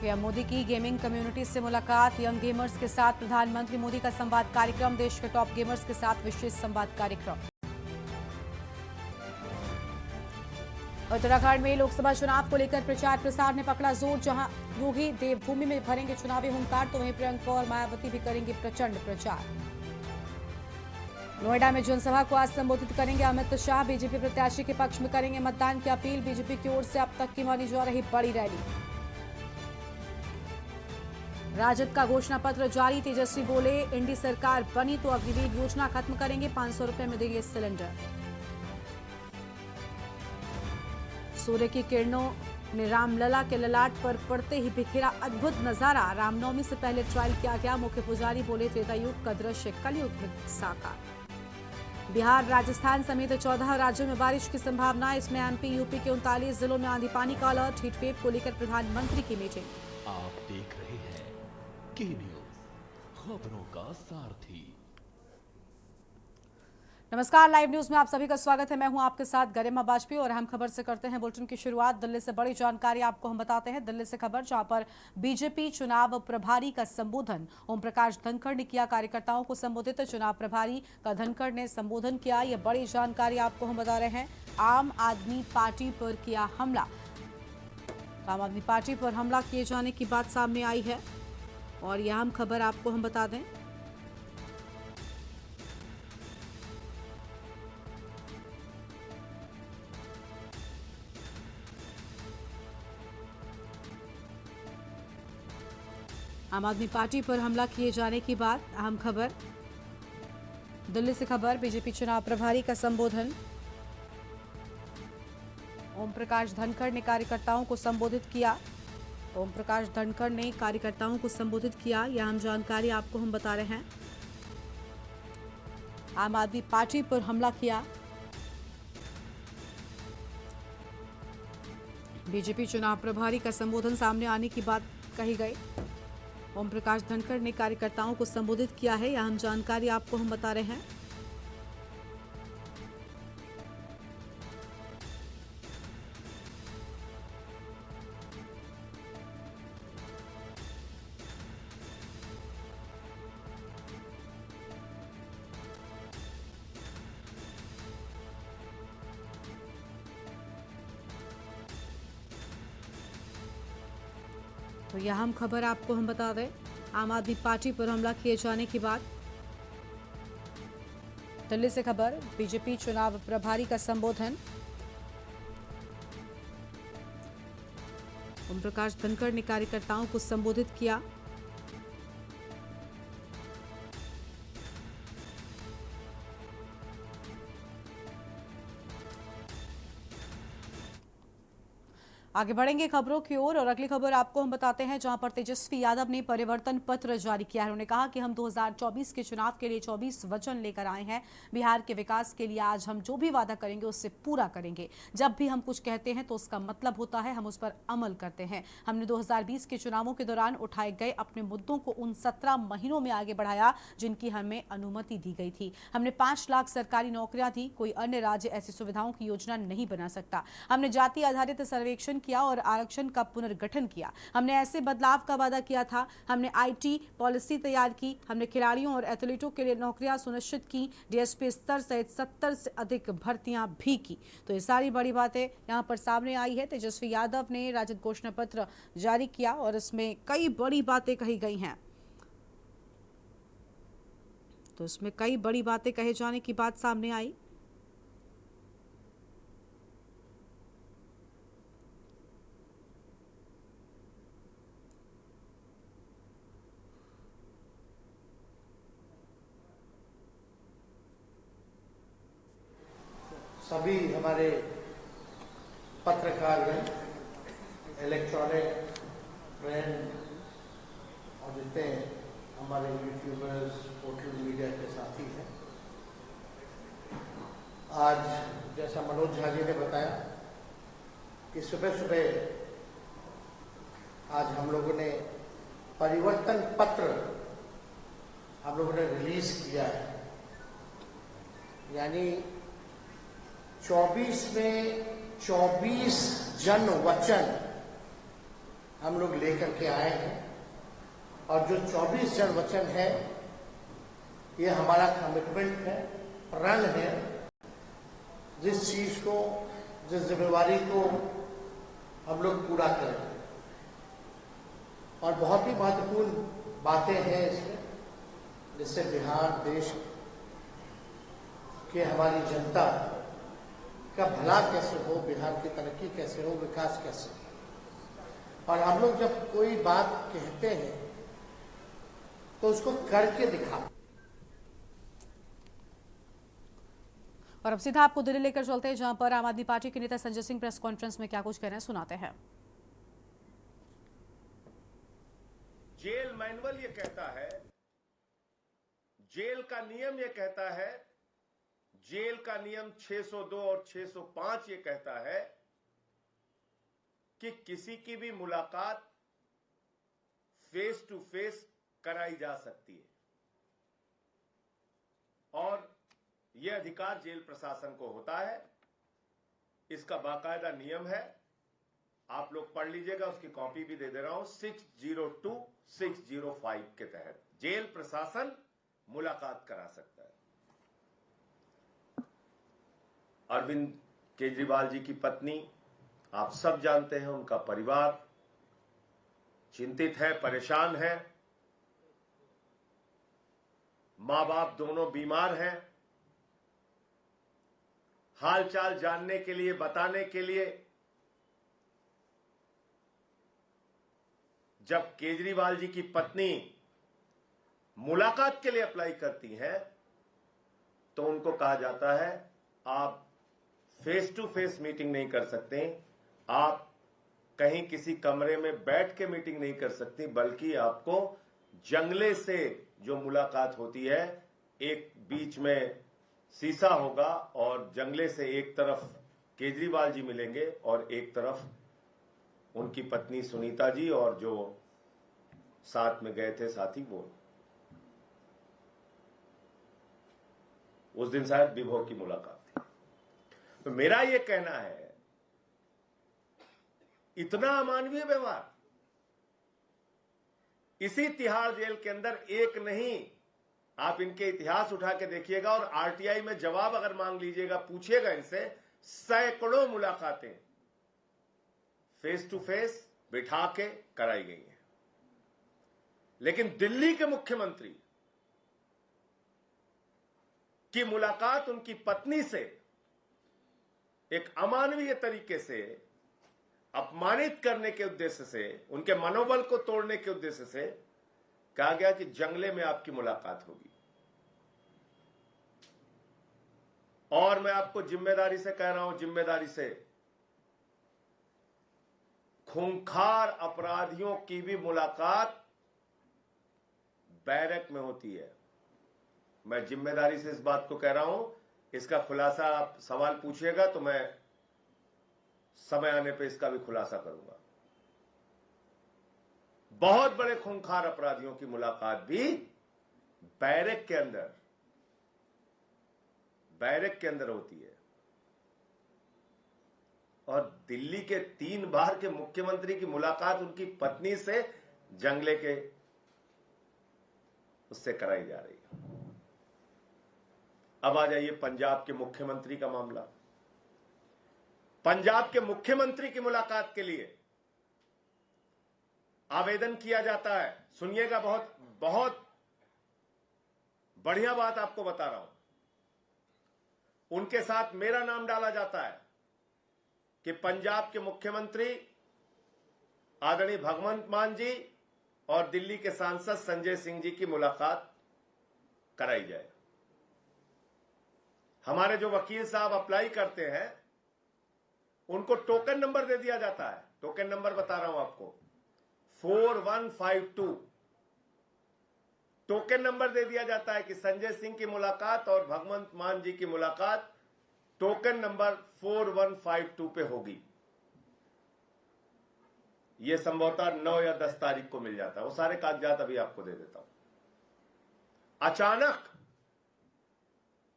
PM Modi की gaming community से मुलाकात, यंग गेमर्स के साथ प्रधानमंत्री मोदी का संवाद कार्यक्रम, देश के टॉप गेमर्स के साथ विशेष संवाद कार्यक्रम। उत्तराखंड में लोकसभा चुनाव को लेकर प्रचार प्रसार ने पकड़ा जोर, जहां योगी देवभूमि में भरेंगे चुनावी हुंकार, तो वहीं प्रियंका और मायावती भी करेंगे प्रचंड प्रचार। नोएडा में जनसभा को आज संबोधित करेंगे अमित शाह, बीजेपी प्रत्याशी के पक्ष में करेंगे मतदान की अपील, बीजेपी की ओर से अब तक की मानी जा रही बड़ी रैली। राजद का घोषणा पत्र जारी, तेजस्वी बोले इंडी सरकार बनी तो अग्निवीर योजना खत्म करेंगे, 500 रुपए में देंगे सिलेंडर। सूर्य की किरणों ने रामलला के ललाट पर पड़ते ही बिखेरा अद्भुत नजारा, रामनवमी से पहले ट्रायल किया गया, मुख्य पुजारी बोले त्रेता युग का दृश्य कलयुग में साकार। बिहार, राजस्थान समेत 14 राज्यों में बारिश की संभावना, इसमें एमपी, यूपी के 39 जिलों में आंधी पानी का अलर्ट, हीटवेव को लेकर प्रधानमंत्री की मीटिंग। आप देख रहे हैं की न्यूज, खबरों का सारथी। नमस्कार, लाइव न्यूज में आप सभी का स्वागत है। मैं हूं आपके साथ गरिमा वाजपेयी और अहम खबर से करते हैं बुलेटिन की शुरुआत। दिल्ली से बड़ी जानकारी आपको हम बताते हैं। दिल्ली से खबर, जहां पर बीजेपी चुनाव प्रभारी का संबोधन ओम प्रकाश धनखड़ ने किया, कार्यकर्ताओं को संबोधित। चुनाव प्रभारी का धनखड़ ने संबोधन किया, यह बड़ी जानकारी आपको हम बता रहे हैं। आम आदमी पार्टी पर किया हमला, आम आदमी पार्टी पर हमला किए जाने की बात सामने आई है और यह अहम खबर आपको हम बता दें। आम आदमी पार्टी पर हमला किए जाने की बात, अहम खबर। दिल्ली से खबर, बीजेपी चुनाव प्रभारी का संबोधन, ओम प्रकाश धनखड़ ने कार्यकर्ताओं को संबोधित किया। ओम प्रकाश धनखड़ ने कार्यकर्ताओं को संबोधित किया, यह अहम जानकारी आपको हम बता रहे हैं। आम आदमी पार्टी पर हमला किया, बीजेपी चुनाव प्रभारी का संबोधन सामने आने की बात कही गई। ओम प्रकाश धनखड़ ने कार्यकर्ताओं को संबोधित किया है, यह अहम जानकारी आपको हम बता रहे हैं। तो यह अहम खबर आपको हम बता दें। आम आदमी पार्टी पर हमला किए जाने की बात। दिल्ली से खबर, बीजेपी चुनाव प्रभारी का संबोधन, ओम प्रकाश धनखड़ ने कार्यकर्ताओं को संबोधित किया। आगे बढ़ेंगे खबरों की ओर और अगली खबर आपको हम बताते हैं, जहां पर तेजस्वी यादव ने परिवर्तन पत्र जारी किया है। उन्होंने कहा कि हम 2024 के चुनाव के लिए 24 वचन लेकर आए हैं। बिहार के विकास के लिए आज हम जो भी वादा करेंगे उससे पूरा करेंगे। जब भी हम कुछ कहते हैं तो उसका मतलब होता है हम उस पर अमल करते हैं। हमने 2020 के चुनावों के दौरान उठाए गए अपने मुद्दों को उन 17 महीनों में आगे बढ़ाया जिनकी हमें अनुमति दी गई थी। हमने 5 लाख सरकारी नौकरियां दी, कोई अन्य राज्य ऐसी सुविधाओं की योजना नहीं बना सकता। हमने जाति आधारित सर्वेक्षण किया और आरक्षण का पुनर्गठन किया। हमने ऐसे बदलाव का वादा किया था। हमने आईटी पॉलिसी तैयार की। हमने खिलाड़ियों और एथलीटों के लिए नौकरियां सुनिश्चित की। डीएसपी स्तर सहित 70 से अधिक भर्तियां भी की। तो ये सारी बड़ी बातें यहां पर सामने आई है। तेजस्वी यादव ने राजद घोषणा पत्र जारी किया और इसमें कई बड़ी बातें कही गई हैं। तो इसमें कई बड़ी बातें कहे जाने की बात सामने आई। सभी हमारे पत्रकार हैं, इलेक्ट्रॉनिक, प्रिंट और जितने हमारे यूट्यूबर्स, सोशल मीडिया के साथी हैं। आज जैसा मनोज झा जी ने बताया कि सुबह सुबह आज हम लोगों ने परिवर्तन पत्र हम लोगों ने रिलीज किया है। यानी 24 में 24 जन वचन हम लोग लेकर के आए हैं और जो 24 जन वचन है ये हमारा कमिटमेंट है, प्रण है। जिस चीज को, जिस जिम्मेवारी को हम लोग पूरा करें, और बहुत ही महत्वपूर्ण बातें हैं इसमें, जिससे बिहार देश के हमारी जनता का भला कैसे हो, बिहार की तरक्की कैसे हो, विकास कैसे हो। और हम लोग जब कोई बात कहते हैं तो उसको करके दिखा। और अब सीधा आपको दिल्ली लेकर चलते हैं, जहां पर आम आदमी पार्टी के नेता संजय सिंह प्रेस कॉन्फ्रेंस में क्या कुछ कह रहे हैं, सुनाते हैं। जेल मैनुअल ये कहता है, जेल का नियम ये कहता है, जेल का नियम 602 और 605 ये कहता है कि किसी की भी मुलाकात फेस टू फेस कराई जा सकती है और यह अधिकार जेल प्रशासन को होता है। इसका बाकायदा नियम है, आप लोग पढ़ लीजिएगा, उसकी कॉपी भी दे दे रहा हूं। 602, 605 के तहत जेल प्रशासन मुलाकात करा सकता है। अरविंद केजरीवाल जी की पत्नी, आप सब जानते हैं, उनका परिवार चिंतित है, परेशान है। मां बाप दोनों बीमार हैं। हालचाल जानने के लिए, बताने के लिए जब केजरीवाल जी की पत्नी मुलाकात के लिए अप्लाई करती है तो उनको कहा जाता है आप फेस टू फेस मीटिंग नहीं कर सकते, आप कहीं किसी कमरे में बैठ के मीटिंग नहीं कर सकती, बल्कि आपको जंगले से जो मुलाकात होती है, एक बीच में शीशा होगा और जंगले से एक तरफ केजरीवाल जी मिलेंगे और एक तरफ उनकी पत्नी सुनीता जी और जो साथ में गए थे साथी वो। उस दिन शायद विभो की मुलाकात थी। तो मेरा यह कहना है, इतना अमानवीय व्यवहार इसी तिहाड़ जेल के अंदर एक नहीं, आप इनके इतिहास उठा के देखिएगा और आरटीआई में जवाब अगर मांग लीजिएगा, पूछिएगा इनसे, सैकड़ों मुलाकातें फेस टू फेस बिठा के कराई गई हैं। लेकिन दिल्ली के मुख्यमंत्री की मुलाकात उनकी पत्नी से एक अमानवीय तरीके से, अपमानित करने के उद्देश्य से, उनके मनोबल को तोड़ने के उद्देश्य से कहा गया कि जंगले में आपकी मुलाकात होगी। और मैं आपको जिम्मेदारी से कह रहा हूं, जिम्मेदारी से, खूंखार अपराधियों की भी मुलाकात बैरक में होती है। मैं जिम्मेदारी से इस बात को कह रहा हूं, इसका खुलासा आप सवाल पूछिएगा तो मैं समय आने पे इसका भी खुलासा करूंगा। बहुत बड़े खूंखार अपराधियों की मुलाकात भी बैरक के अंदर होती है। और दिल्ली के 3 बार के मुख्यमंत्री की मुलाकात उनकी पत्नी से जंगले के उससे कराई जा रही है। अब आ जाइए पंजाब के मुख्यमंत्री का मामला। पंजाब के मुख्यमंत्री की मुलाकात के लिए आवेदन किया जाता है। सुनिएगा, बहुत बहुत बढ़िया बात आपको बता रहा हूं। उनके साथ मेरा नाम डाला जाता है कि पंजाब के मुख्यमंत्री आदरणीय भगवंत मान जी और दिल्ली के सांसद संजय सिंह जी की मुलाकात कराई जाए। हमारे जो वकील साहब अप्लाई करते हैं उनको टोकन नंबर दे दिया जाता है। टोकन नंबर बता रहा हूं आपको, 4152 टोकन नंबर दे दिया जाता है कि संजय सिंह की मुलाकात और भगवंत मान जी की मुलाकात टोकन नंबर 4152 पे होगी। यह संभवतः 9 या 10 तारीख को मिल जाता है। वो सारे कागजात अभी आपको दे देता हूं। अचानक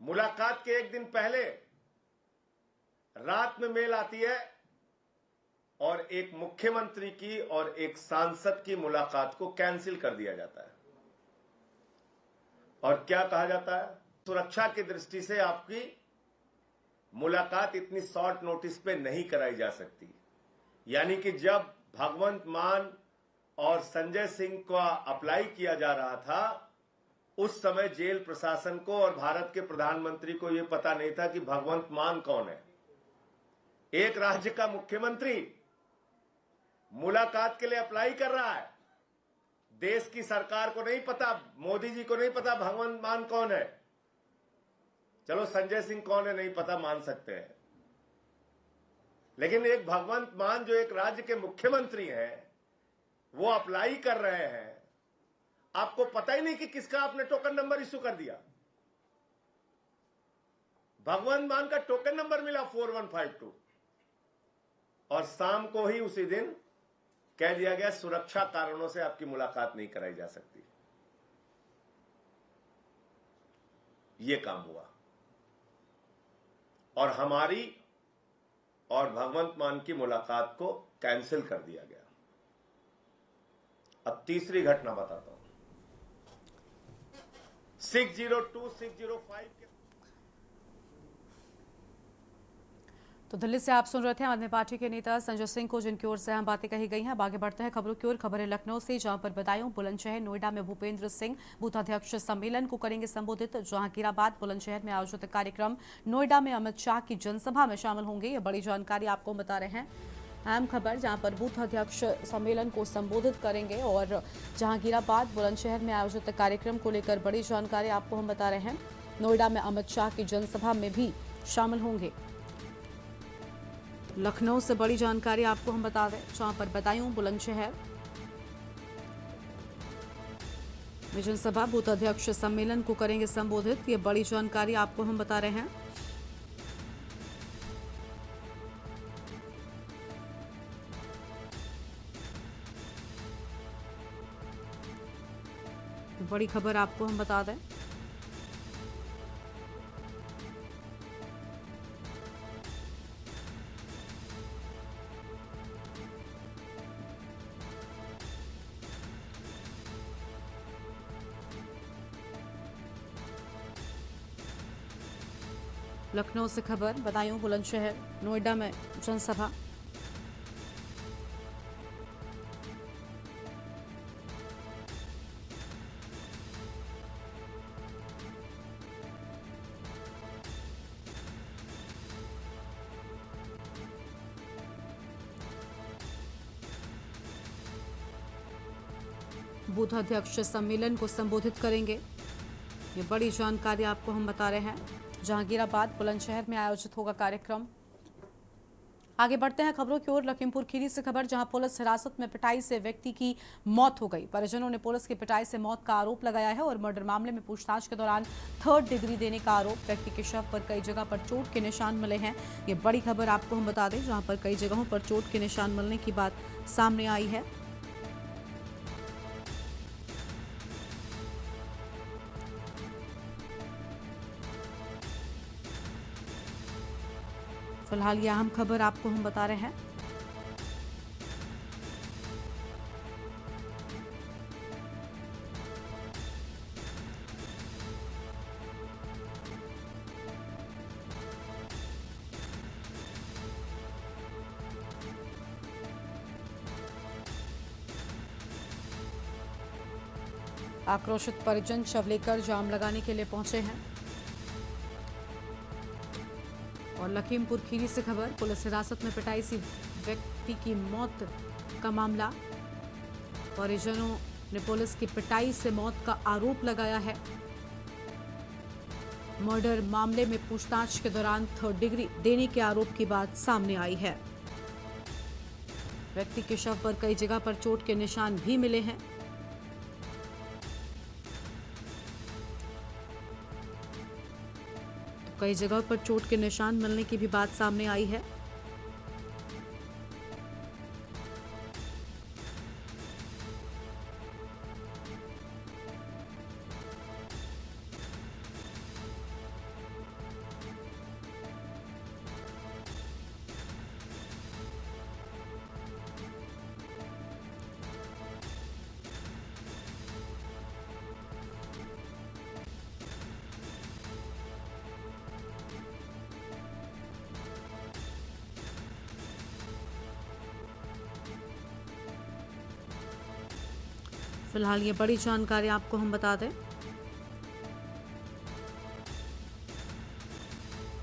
मुलाकात के एक दिन पहले रात में मेल आती है और एक मुख्यमंत्री की और एक सांसद की मुलाकात को कैंसिल कर दिया जाता है। और क्या कहा जाता है, सुरक्षा की दृष्टि से आपकी मुलाकात इतनी शॉर्ट नोटिस पे नहीं कराई जा सकती। यानी कि जब भगवंत मान और संजय सिंह का अप्लाई किया जा रहा था, उस समय जेल प्रशासन को और भारत के प्रधानमंत्री को यह पता नहीं था कि भगवंत मान कौन है। एक राज्य का मुख्यमंत्री मुलाकात के लिए अप्लाई कर रहा है, देश की सरकार को नहीं पता, मोदी जी को नहीं पता भगवंत मान कौन है। चलो संजय सिंह कौन है नहीं पता, मान सकते हैं, लेकिन एक भगवंत मान जो एक राज्य के मुख्यमंत्री हैं, वो अप्लाई कर रहे हैं, आपको पता ही नहीं कि किसका आपने टोकन नंबर इश्यू कर दिया। भगवंत मान का टोकन नंबर मिला 4152 और शाम को ही उसी दिन कह दिया गया सुरक्षा कारणों से आपकी मुलाकात नहीं कराई जा सकती। यह काम हुआ और हमारी और भगवंत मान की मुलाकात को कैंसिल कर दिया गया। अब तीसरी घटना बताता हूं। 602, 605 के तो दिल्ली से आप सुन रहे थे आम आदमी पार्टी के नेता संजय सिंह को, जिनकी ओर से अहम बातें कही गई हैं। अब आगे बढ़ते हैं खबरों की ओर। खबर है लखनऊ से, जहां पर बदायूं, बुलंदशहर, नोएडा में भूपेंद्र सिंह बूथाध्यक्ष सम्मेलन को करेंगे संबोधित। जहांगीराबाद, बुलंदशहर में आयोजित कार्यक्रम, नोएडा में अमित शाह की जनसभा में शामिल होंगे। ये बड़ी जानकारी आपको बता रहे हैं। अहम खबर, जहां पर बूथ अध्यक्ष सम्मेलन को संबोधित करेंगे और जहांगीराबाद, बुलंदशहर में आयोजित कार्यक्रम को लेकर बड़ी जानकारी आपको हम बता रहे हैं। नोएडा में अमित शाह की जनसभा में भी शामिल होंगे। लखनऊ से बड़ी जानकारी आपको हम बता दें, जहां पर बदायूं, बुलंदशहर में जनसभा, बूथ अध्यक्ष सम्मेलन को करेंगे संबोधित। ये बड़ी जानकारी आपको हम बता रहे हैं। बड़ी खबर आपको हम बता दें, लखनऊ से खबर, बदायूं, बुलंदशहर, नोएडा में जनसभा। बूथ अध्यक्ष सम्मेलन को संबोधित करेंगे। ये बड़ी जानकारी आपको हम बता रहे हैं। जहांगीराबाद, बुलंदशहर में आयोजित होगा कार्यक्रम। आगे बढ़ते हैं खबरों की ओर। लखीमपुर खीरी से खबर, जहां पुलिस हिरासत में पिटाई से व्यक्ति की मौत हो गई। परिजनों ने पुलिस की पिटाई से मौत का आरोप लगाया है और मर्डर मामले में पूछताछ के दौरान 3rd डिग्री देने का आरोप। व्यक्ति के शव पर कई जगह पर चोट के निशान मिले हैं। ये बड़ी खबर आपको हम बता दें, जहां पर कई जगहों पर चोट के निशान मिलने की बात सामने आई है। फिलहाल यह अहम खबर आपको हम बता रहे हैं। आक्रोशित परिजन शव लेकर जाम लगाने के लिए पहुंचे हैं। और लखीमपुर खीरी से खबर, पुलिस हिरासत में पिटाई से व्यक्ति की मौत का मामला। परिजनों ने पुलिस की पिटाई से मौत का आरोप लगाया है। मर्डर मामले में पूछताछ के दौरान 3rd डिग्री देने के आरोप की बात सामने आई है। व्यक्ति के शव पर कई जगह पर चोट के निशान भी मिले हैं। कई जगह पर चोट के निशान मिलने की भी बात सामने आई है। फिलहाल ये बड़ी जानकारी आपको हम बता दें।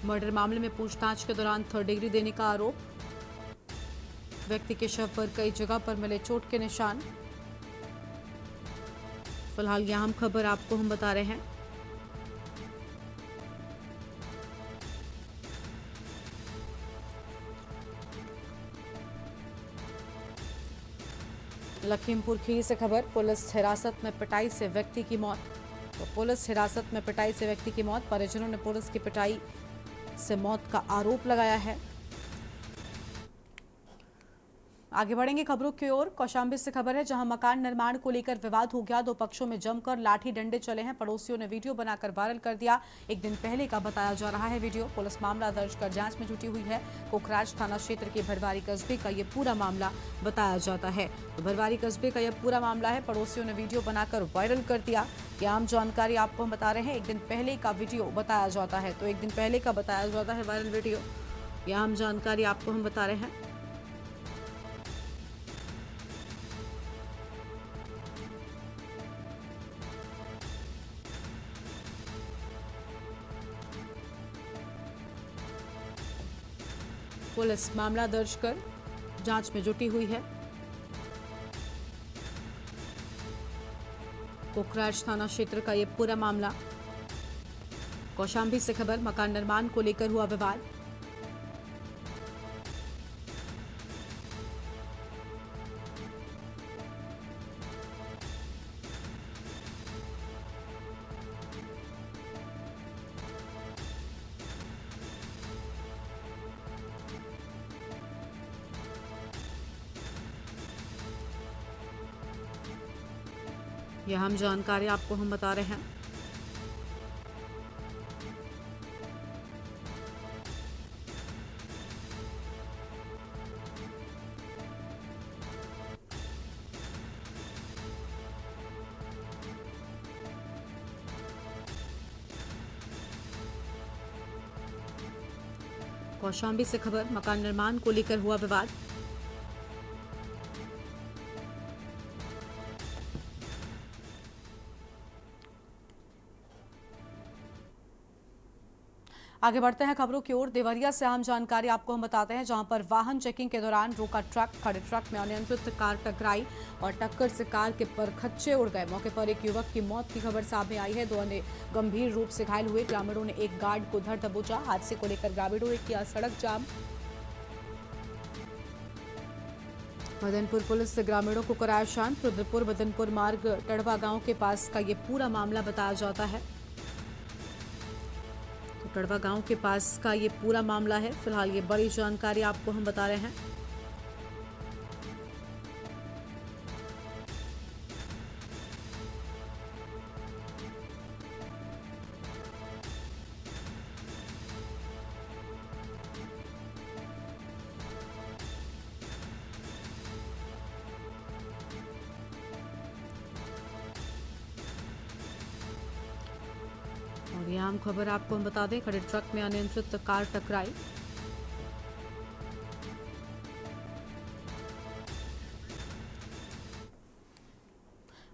मर्डर मामले में पूछताछ के दौरान थर्ड डिग्री देने का आरोप। व्यक्ति के शव पर कई जगह पर मिले चोट के निशान। फिलहाल यह अहम खबर आपको हम बता रहे हैं। लखीमपुर खीरी से खबर, पुलिस हिरासत में पिटाई से व्यक्ति की मौत। तो पुलिस हिरासत में पिटाई से व्यक्ति की मौत, परिजनों ने पुलिस की पिटाई से मौत का आरोप लगाया है। आगे बढ़ेंगे खबरों की ओर। कौशाम्बी से खबर है, जहां मकान निर्माण को लेकर विवाद हो गया। दो पक्षों में जमकर लाठी डंडे चले हैं। पड़ोसियों ने वीडियो बनाकर वायरल कर दिया। एक दिन पहले का बताया जा रहा है वीडियो। पुलिस मामला दर्ज कर जांच में जुटी हुई है। कोखराज थाना क्षेत्र के भरवारी कस्बे का यह पूरा मामला बताया जाता है। तो भरवारी कस्बे का यह पूरा मामला है। पड़ोसियों ने वीडियो बनाकर वायरल कर दिया। यह आम जानकारी आपको हम बता रहे हैं। एक दिन पहले का वीडियो बताया जाता है। तो एक दिन पहले का बताया जाता है वायरल वीडियो। यह आम जानकारी आपको हम बता रहे हैं। पुलिस मामला दर्ज कर जांच में जुटी हुई है। कोखराज थाना क्षेत्र का यह पूरा मामला। कौशाम्बी से खबर, मकान निर्माण को लेकर हुआ विवाद। यह हम जानकारी आपको हम बता रहे हैं। कौशाम्बी से खबर, मकान निर्माण को लेकर हुआ विवाद। आगे बढ़ते हैं खबरों की ओर। देवरिया से अहम जानकारी आपको हम बताते हैं, जहां पर वाहन चेकिंग के दौरान रोका ट्रक, खड़े ट्रक में अनियंत्रित कार टकराई और टक्कर से कार के परखच्चे उड़ गए। मौके पर एक युवक की मौत की खबर सामने आई है। दो अन्य गंभीर रूप से घायल हुए। ग्रामीणों ने एक गार्ड को धर दबोचा। हादसे को लेकर ग्रामीणों ने किया सड़क जाम। मदनपुर पुलिस से ग्रामीणों को कराया शांत। रुद्रपुर मदनपुर मार्ग टड़वा गांव के पास का ये पूरा मामला बताया जाता है। टड़वा गांव के पास का ये पूरा मामला है। फिलहाल ये बड़ी जानकारी आपको हम बता रहे हैं। और ये आम खबर आपको हम बता दें, खड़े ट्रक में अनियंत्रित कार टकराई।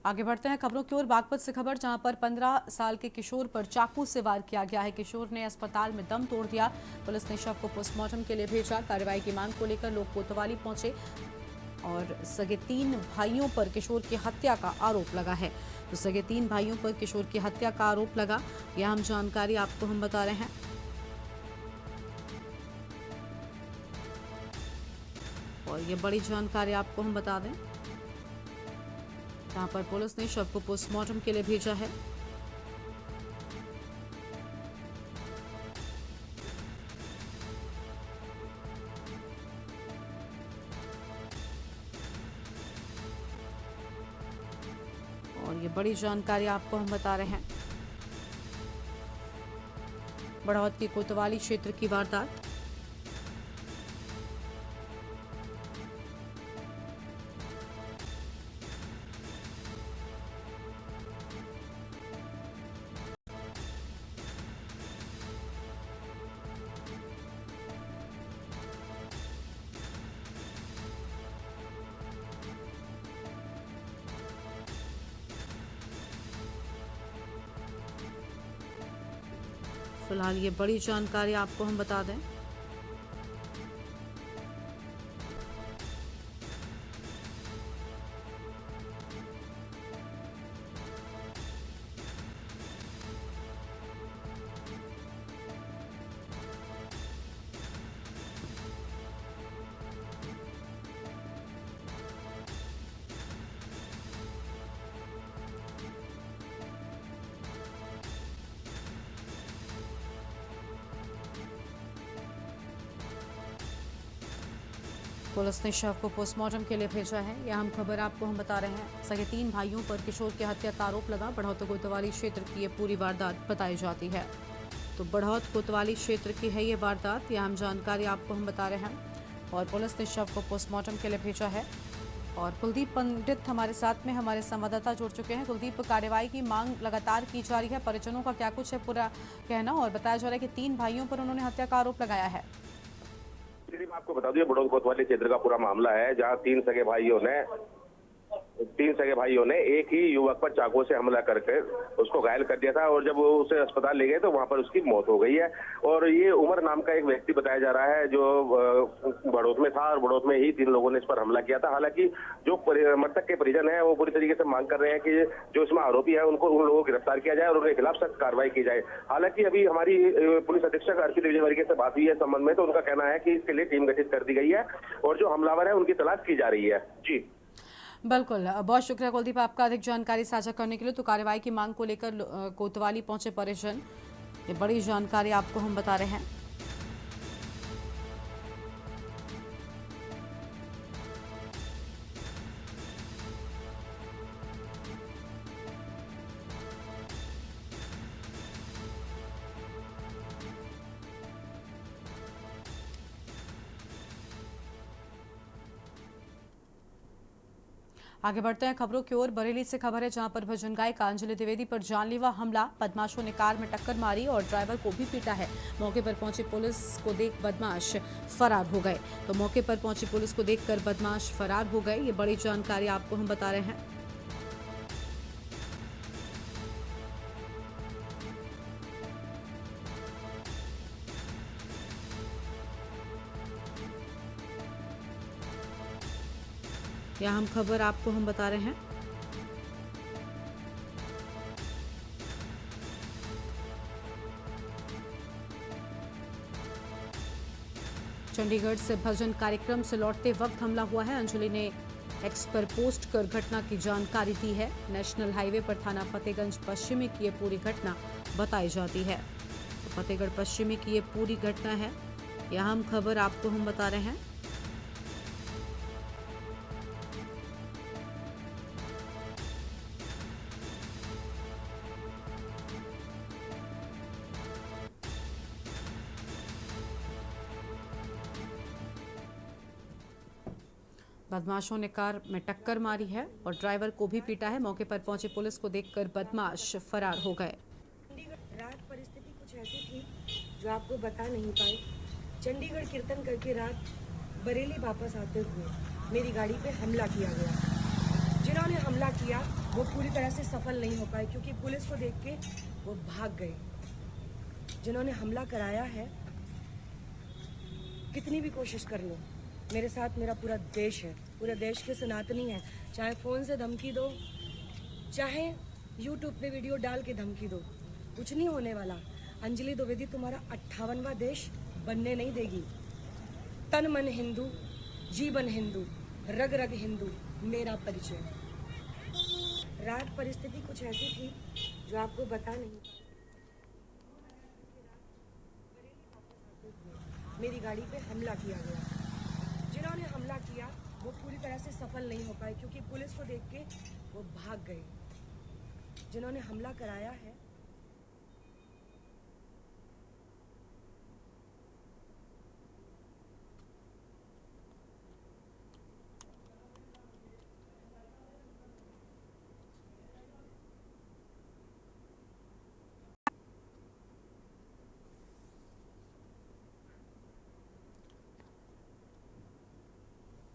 आगे बढ़ते हैं खबरों की ओर। बागपत से खबर, जहां पर 15 साल के किशोर पर चाकू से वार किया गया है। किशोर ने अस्पताल में दम तोड़ दिया। पुलिस ने शव को पोस्टमार्टम के लिए भेजा। कार्रवाई की मांग को लेकर लोग कोतवाली पहुंचे और सगे 3 भाइयों पर किशोर की हत्या का आरोप लगा है। तो सगे 3 भाइयों पर किशोर की हत्या का आरोप लगा। यह हम जानकारी आपको हम बता रहे हैं। और ये बड़ी जानकारी आपको हम बता दें, जहां पर पुलिस ने शव को पोस्टमार्टम के लिए भेजा है। और ये बड़ी जानकारी आपको हम बता रहे हैं। बढ़ौत की कोतवाली क्षेत्र की वारदात। फिलहाल ये बड़ी जानकारी आपको हम बता दें। पुलिस ने शव को पोस्टमार्टम के लिए भेजा है। यह हम खबर आपको हम बता रहे हैं। सगे 3 भाइयों पर किशोर की हत्या का आरोप लगा। बढ़ौत कोतवाली क्षेत्र की ये पूरी वारदात बताई जाती है। तो बढ़ौत कोतवाली क्षेत्र की है ये वारदात, यह हम जानकारी आपको हम बता रहे हैं। और पुलिस ने शव को पोस्टमार्टम के लिए भेजा है। और कुलदीप पंडित हमारे साथ में हमारे संवाददाता जुड़ चुके हैं। कुलदीप, कार्रवाई की मांग लगातार की जा रही है, परिजनों का क्या कुछ है पूरा कहना, और बताया जा रहा है कि 3 भाइयों पर उन्होंने हत्या का आरोप लगाया है। मैं आपको बता दूं, बढ़ौत कोतवाली क्षेत्र का पूरा मामला है, जहां तीन सगे भाइयों ने एक ही युवक पर चाकू से हमला करके उसको घायल कर दिया था, और जब वो उसे अस्पताल ले गए तो वहां पर उसकी मौत हो गई है। और ये उमर नाम का एक व्यक्ति बताया जा रहा है जो बढ़ौत में था, और बढ़ौत में ही 3 लोगों ने इस पर हमला किया था। हालांकि जो मृतक के परिजन है वो पूरी तरीके से मांग कर रहे हैं कि जो इसमें आरोपी है उन लोगों को गिरफ्तार किया जाए और उनके खिलाफ सख्त कार्रवाई की जाए। हालांकि अभी हमारी पुलिस अधीक्षक अर्पित विजयवर्गीय से बात हुई है संबंध में, तो उनका कहना है कि इसके लिए टीम गठित कर दी गई है और जो हमलावर है उनकी तलाश की जा रही है। जी बिल्कुल, बहुत शुक्रिया कुलदीप आपका अधिक जानकारी साझा करने के लिए। तो कार्रवाई की मांग को लेकर कोतवाली पहुंचे परिजन, ये बड़ी जानकारी आपको हम बता रहे हैं। आगे बढ़ते हैं खबरों की ओर। बरेली से खबर है, जहां पर भजन गायिका अंजलि द्विवेदी पर जानलेवा हमला, बदमाशों ने कार में टक्कर मारी और ड्राइवर को भी पीटा है। मौके पर पहुंची पुलिस को देख बदमाश फरार हो गए। तो मौके पर पहुंची पुलिस को देखकर बदमाश फरार हो गए, ये बड़ी जानकारी आपको हम बता रहे हैं। यह हम खबर आपको हम बता रहे हैं। चंडीगढ़ से भजन कार्यक्रम से लौटते वक्त हमला हुआ है। अंजलि ने एक्स पर पोस्ट कर घटना की जानकारी दी है। नेशनल हाईवे पर थाना फतेहगंज पश्चिमी की ये पूरी घटना बताई जाती है। तो फतेहगढ़ पश्चिमी की ये पूरी घटना है, यह हम खबर आपको हम बता रहे हैं। बदमाशों ने कार में टक्कर मारी है और ड्राइवर को भी पीटा है। मौके पर पहुंची पुलिस को देखकर बदमाश फरार हो गए। रात परिस्थिति कुछ ऐसी थी जो आपको बता नहीं पाए। चंडीगढ़ कीर्तन करके रात बरेली वापस आते हुए मेरी गाड़ी पे हमला किया गया। जिन्होंने हमला किया वो पूरी तरह से सफल नहीं हो पाए, क्योंकि पुलिस को देख के वो भाग गए। जिन्होंने हमला कराया है, कितनी भी कोशिश कर लो, मेरे साथ मेरा पूरा देश है, पूरे देश के सनातनी है। चाहे फ़ोन से धमकी दो, चाहे यूट्यूब पे वीडियो डाल के धमकी दो, कुछ नहीं होने वाला। अंजलि द्विवेदी तुम्हारा 58वां देश बनने नहीं देगी। तन मन हिंदू, जीवन हिंदू, रग रग हिंदू, मेरा परिचय। रात परिस्थिति कुछ ऐसी थी जो आपको बता नहीं पाई। मेरी गाड़ी पे हमला किया गया। जिन्होंने हमला किया वो पूरी तरह से सफल नहीं हो पाए, क्योंकि पुलिस को देख के वो भाग गए। जिन्होंने हमला कराया है,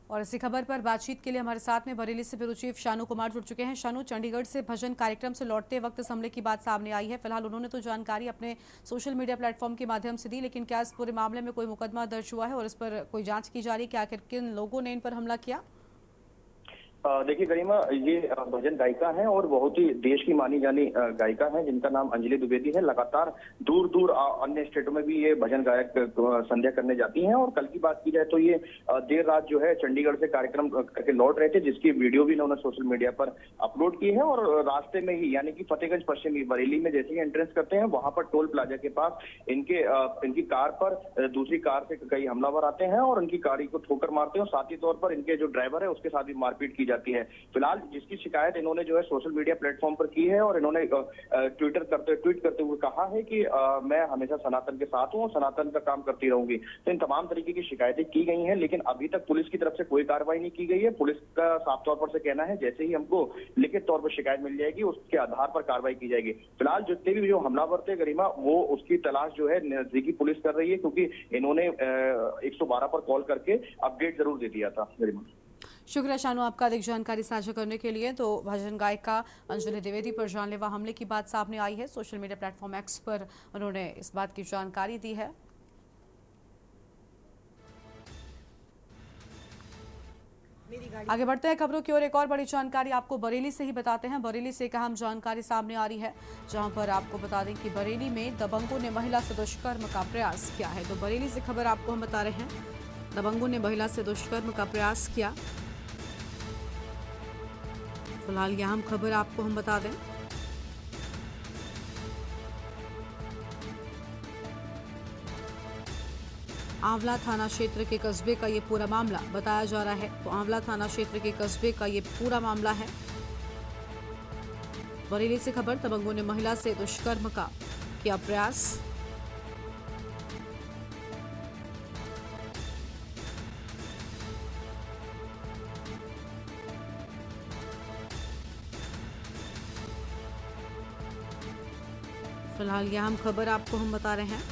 और इसी खबर पर बातचीत के लिए हमारे साथ में बरेली से ब्यूरो चीफ शानू कुमार जुड़ चुके हैं। शानू, चंडीगढ़ से भजन कार्यक्रम से लौटते वक्त इस हमले की बात सामने आई है। फिलहाल उन्होंने तो जानकारी अपने सोशल मीडिया प्लेटफॉर्म के माध्यम से दी, लेकिन क्या इस पूरे मामले में कोई मुकदमा दर्ज हुआ है और इस पर कोई जांच की जा रही है कि आखिर किन लोगों ने इन पर हमला किया? देखिए गरिमा, ये भजन गायिका है और बहुत ही देश की मानी जानी गायिका है जिनका नाम अंजलि द्विवेदी है। लगातार दूर दूर अन्य स्टेटों में भी ये भजन गायक संध्या करने जाती हैं। और कल की बात की जाए तो ये देर रात जो है चंडीगढ़ से कार्यक्रम करके लौट रहे थे, जिसकी वीडियो भी इन्होंने सोशल मीडिया पर अपलोड की है। और रास्ते में ही यानी कि फतेहगंज पश्चिमी बरेली में जैसे ही एंट्रेंस करते हैं, वहां पर टोल प्लाजा के पास इनकी कार पर दूसरी कार से कई हमलावर आते हैं और उनकी गाड़ी को ठोकर मारते हैं। और साथ ही तौर पर इनके जो ड्राइवर है उसके साथ भी मारपीट की जाती है। फिलहाल जिसकी शिकायत इन्होंने जो है सोशल मीडिया प्लेटफॉर्म पर की है और इन्होंने ट्वीट करते हुए कहा है कि मैं हमेशा सनातन के साथ हूं और सनातन का काम करती रहूंगी। तो इन तमाम तरीके की शिकायतें की गई हैं, लेकिन अभी तक पुलिस की तरफ से कोई कार्रवाई नहीं की गई है। पुलिस का साफ तौर पर से कहना है जैसे ही हमको लिखित तौर पर शिकायत मिल जाएगी उसके आधार पर कार्रवाई की जाएगी। फिलहाल जितने भी जो हमलावर थे गरिमा, वो उसकी तलाश जो है नजदीकी पुलिस कर रही है, क्योंकि इन्होंने 112 पर कॉल करके अपडेट जरूर दे दिया था। गरिमा, शुक्रिया शानू आपका अधिक जानकारी साझा करने के लिए। तो भजन गायिका अंजलि द्विवेदी पर जानलेवा हमले की बात सामने आई है। सोशल मीडिया प्लेटफॉर्म एक्स पर उन्होंने इस बात की जानकारी दी है। आगे बढ़ते हैं खबरों की ओर। एक और बड़ी जानकारी आपको बरेली से ही बताते हैं। बरेली से एक अहम जानकारी सामने आ रही है, जहां पर आपको बता दें कि बरेली में दबंगों ने महिला से दुष्कर्म का प्रयास किया है। तो बरेली से खबर आपको हम बता रहे हैं, दबंगों ने महिला से दुष्कर्म का प्रयास किया। फिलहाल यह अहम खबर आपको हम बता दें। आंवला थाना क्षेत्र के कस्बे का ये पूरा मामला बताया जा रहा है। तो आंवला थाना क्षेत्र के कस्बे का ये पूरा मामला है। बरेली से खबर, दबंगों ने महिला से दुष्कर्म का किया प्रयास। फिलहाल यह हम खबर आपको हम बता रहे हैं।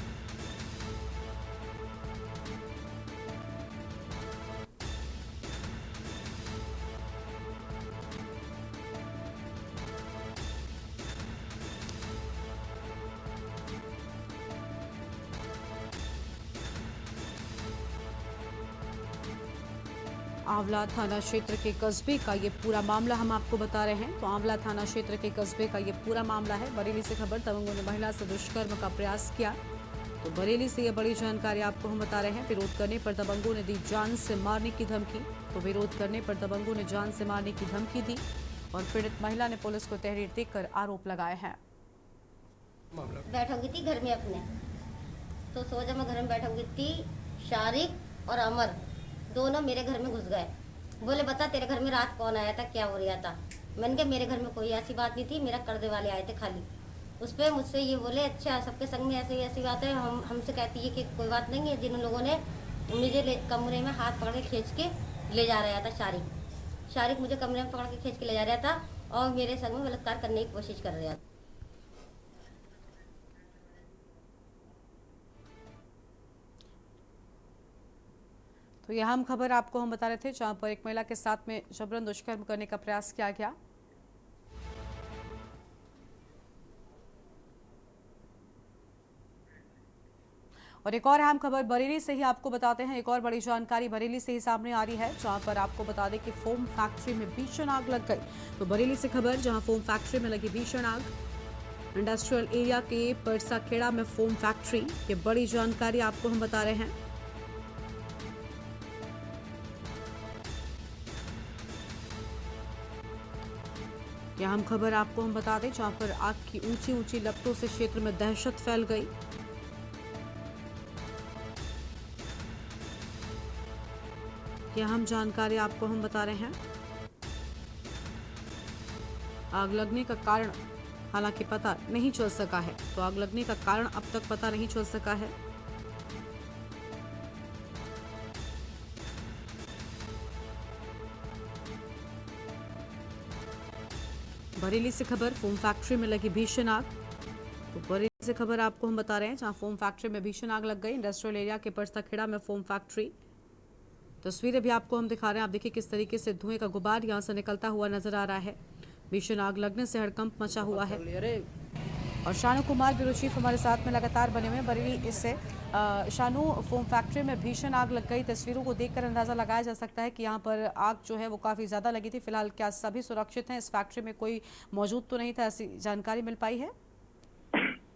आंवला थाना क्षेत्र के कस्बे का ये पूरा मामला हम आपको बता रहे हैं। तो आंवला थाना क्षेत्र के कस्बे का ये पूरा मामला है। बरेली से खबर, दबंगों ने महिला से दुष्कर्म का प्रयास किया। तो बरेली से ये बड़ी जानकारी आपको हम बता रहे हैं। विरोध करने पर दबंगों ने दी जान से मारने की धमकी। तो विरोध करने पर दबंगों ने जान से मारने की धमकी दी और पीड़ित महिला ने पुलिस को तहरीर देकर आरोप लगाए हैं। बैठोगी थी घर में अपने, तो सोचा मैं घर में बैठोगी थी। शारिक और अमर दोनों मेरे घर में घुस गए। बोले बता तेरे घर में रात कौन आया था, क्या हो रहा था। मैंने कहा मेरे घर में कोई ऐसी बात नहीं थी, मेरा कर्जे वाले आए थे खाली। उस पर मुझसे ये बोले अच्छा सबके संग में ऐसी बात है। हमसे कहती है कि कोई बात नहीं है। जिन लोगों ने मुझे कमरे में हाथ पकड़ के खींच के ले जा रहा था। शारिक मुझे कमरे में पकड़ के खींच के ले जा रहा था और मेरे संग में बलात्कार करने की कोशिश कर रहा था। तो यह हम खबर आपको हम बता रहे थे, जहां पर एक महिला के साथ में जबरन दुष्कर्म करने का प्रयास किया गया। और एक और अहम खबर बरेली से ही आपको बताते हैं। एक और बड़ी जानकारी बरेली से ही सामने आ रही है, जहां पर आपको बता दें कि फोम फैक्ट्री में भीषण आग लग गई। तो बरेली से खबर, जहां फोम फैक्ट्री में लगी भीषण आग। इंडस्ट्रियल एरिया के परसाखेड़ा में फोम फैक्ट्री, ये बड़ी जानकारी आपको हम बता रहे हैं। यह हम खबर आपको हम बता दें, जहां पर आग की ऊंची ऊंची लपटों से क्षेत्र में दहशत फैल गई। यह हम जानकारी आपको हम बता रहे हैं। आग लगने का कारण हालांकि पता नहीं चल सका है। तो आग लगने का कारण अब तक पता नहीं चल सका है। बरेली से खबर, फोम फैक्ट्री में लगी भीषण आग। तो बरेली से खबर आपको हम बता रहे हैं, जहां फोम फैक्ट्री में भीषण आग लग गई। इंडस्ट्रियल एरिया के परसाखेड़ा में फोम फैक्ट्री, तस्वीरें भी आपको हम दिखा रहे हैं। आप देखिए किस तरीके से धुएं का गुबार यहाँ से निकलता हुआ नजर आ रहा है। भीषण आग लगने से हड़कंप मचा हुआ है। और शानू कुमार ब्यूरो चीफ हमारे साथ में लगातार बने हुए हैं बरेली इससे। शानू, फोम फैक्ट्री में भीषण आग लग गई, तस्वीरों को देखकर अंदाजा लगाया जा सकता है कि यहाँ पर आग जो है वो काफी ज्यादा लगी थी। फिलहाल क्या सभी सुरक्षित हैं? इस फैक्ट्री में कोई मौजूद तो नहीं था, ऐसी जानकारी मिल पाई है?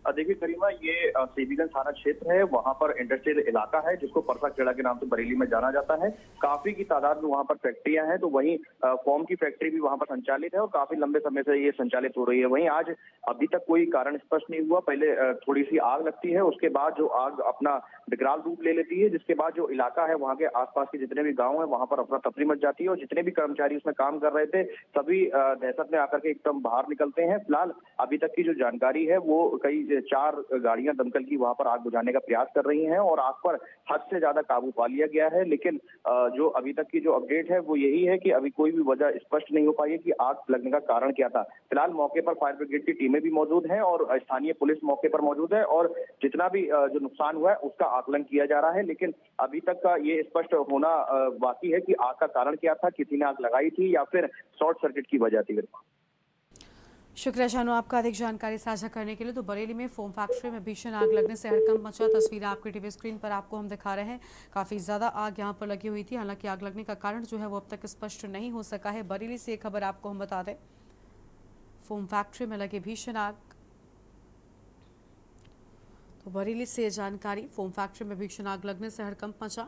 देखिए करीमा, ये सीबीगंज थाना क्षेत्र है, वहां पर इंडस्ट्रियल इलाका है जिसको परसा खेड़ा के नाम से बरेली में जाना जाता है। काफी की तादाद में वहां पर फैक्ट्रियां हैं, तो वहीं फोम की फैक्ट्री भी वहां पर संचालित है और काफी लंबे समय से ये संचालित हो रही है। वहीं आज अभी तक कोई कारण स्पष्ट नहीं हुआ। पहले थोड़ी सी आग लगती है, उसके बाद जो आग अपना विकराल रूप ले लेती है, जिसके बाद जो इलाका है वहां के आसपास के जितने भी गाँव है वहां पर अफरा तफरी मच जाती है और जितने भी कर्मचारी उसमें काम कर रहे थे सभी दहशत में आकर के एकदम बाहर निकलते हैं। फिलहाल अभी तक की जो जानकारी है वो कई 4 गाड़ियां दमकल की वहां पर आग बुझाने का प्रयास कर रही हैं और आग पर हद से ज्यादा काबू पा लिया गया है। लेकिन जो अभी तक की जो अपडेट है वो यही है कि अभी कोई भी वजह स्पष्ट नहीं हो पाई है कि आग लगने का कारण क्या था। फिलहाल मौके पर फायर ब्रिगेड की टीमें भी मौजूद हैं और स्थानीय पुलिस मौके पर मौजूद है और जितना भी जो नुकसान हुआ है उसका आकलन किया जा रहा है। लेकिन अभी तक का ये स्पष्ट होना बाकी है कि आग का कारण क्या था, किसी ने आग लगाई थी या फिर शॉर्ट सर्किट की वजह थी। शुक्रिया शानू आपका अधिक जानकारी साझा करने के लिए। तो बरेली में फोम फैक्ट्री में भीषण आग लगने से हड़कंप मचा। तस्वीर आपके टीवी स्क्रीन पर आपको हम दिखा रहे हैं। काफी ज्यादा आग यहां पर लगी हुई थी। हालांकि आग लगने का कारण जो है वो अब तक स्पष्ट नहीं हो सका है। बरेली से एक खबर आपको हम बता दें, फोम फैक्ट्री में लगी भीषण आग। तो बरेली से जानकारी, फोम फैक्ट्री में भीषण आग लगने से हड़कंप मचा।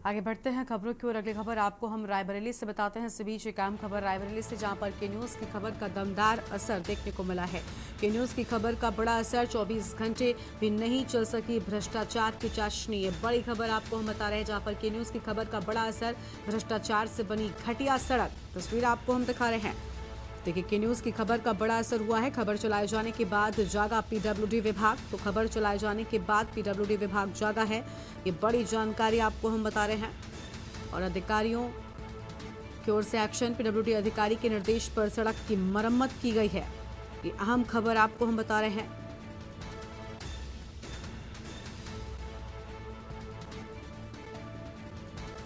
आगे बढ़ते हैं खबरों की ओर। अगली खबर आपको हम रायबरेली से बताते हैं। इस बीच एक अहम खबर रायबरेली से, जहां पर के न्यूज़ की खबर का दमदार असर देखने को मिला है। के न्यूज़ की खबर का बड़ा असर, 24 घंटे भी नहीं चल सकी भ्रष्टाचार की चाशनी। ये बड़ी खबर आपको हम बता रहे हैं, जहां पर के न्यूज़ की खबर का बड़ा असर, भ्रष्टाचार से बनी घटिया सड़क। तस्वीर आपको हम दिखा रहे हैं। देखिए के न्यूज़ की खबर का बड़ा असर हुआ है। खबर चलाए जाने के बाद जागा पीडब्ल्यूडी विभाग। तो खबर चलाए जाने के बाद पीडब्ल्यूडी विभाग जागा है। ये बड़ी जानकारी आपको हम बता रहे हैं और अधिकारियों की ओर से एक्शन। पीडब्ल्यूडी अधिकारी के निर्देश पर सड़क की मरम्मत की गई है। ये अहम खबर आपको हम बता रहे हैं।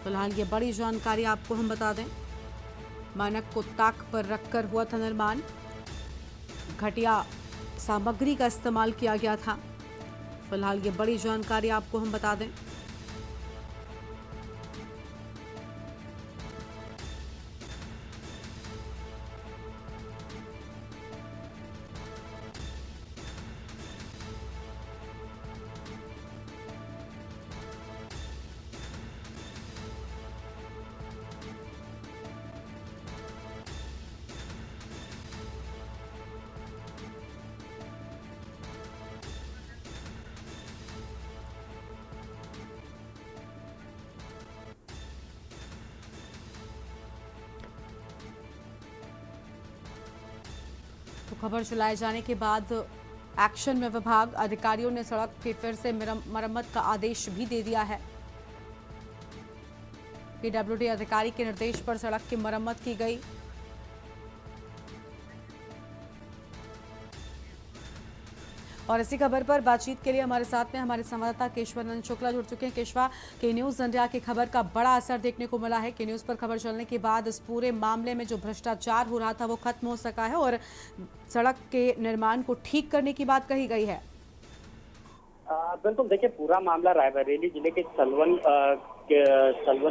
फिलहाल ये बड़ी जानकारी आपको हम बता दें। मानक को ताक पर रखकर हुआ था निर्माण। घटिया सामग्री का इस्तेमाल किया गया था। फिलहाल ये बड़ी जानकारी आपको हम बता दें। तो खबर चलाए जाने के बाद एक्शन में विभाग। अधिकारियों ने सड़क की फिर से मरम्मत का आदेश भी दे दिया है। पीडब्ल्यूडी अधिकारी के निर्देश पर सड़क की मरम्मत की गई। और इसी खबर पर बातचीत के लिए हमारे साथ में हमारे संवाददाता केशवानंद शुक्ला जुड़ चुके हैं। केशवा, के न्यूज़ इंडिया की खबर का बड़ा असर देखने को मिला है। के न्यूज़ पर खबर चलने के बाद इस पूरे मामले में जो भ्रष्टाचार हो रहा था वो खत्म हो सका है और सड़क के निर्माण को ठीक करने की बात कही गई है। बिल्कुल, देखिए पूरा मामला रायबरेली जिले के सलवन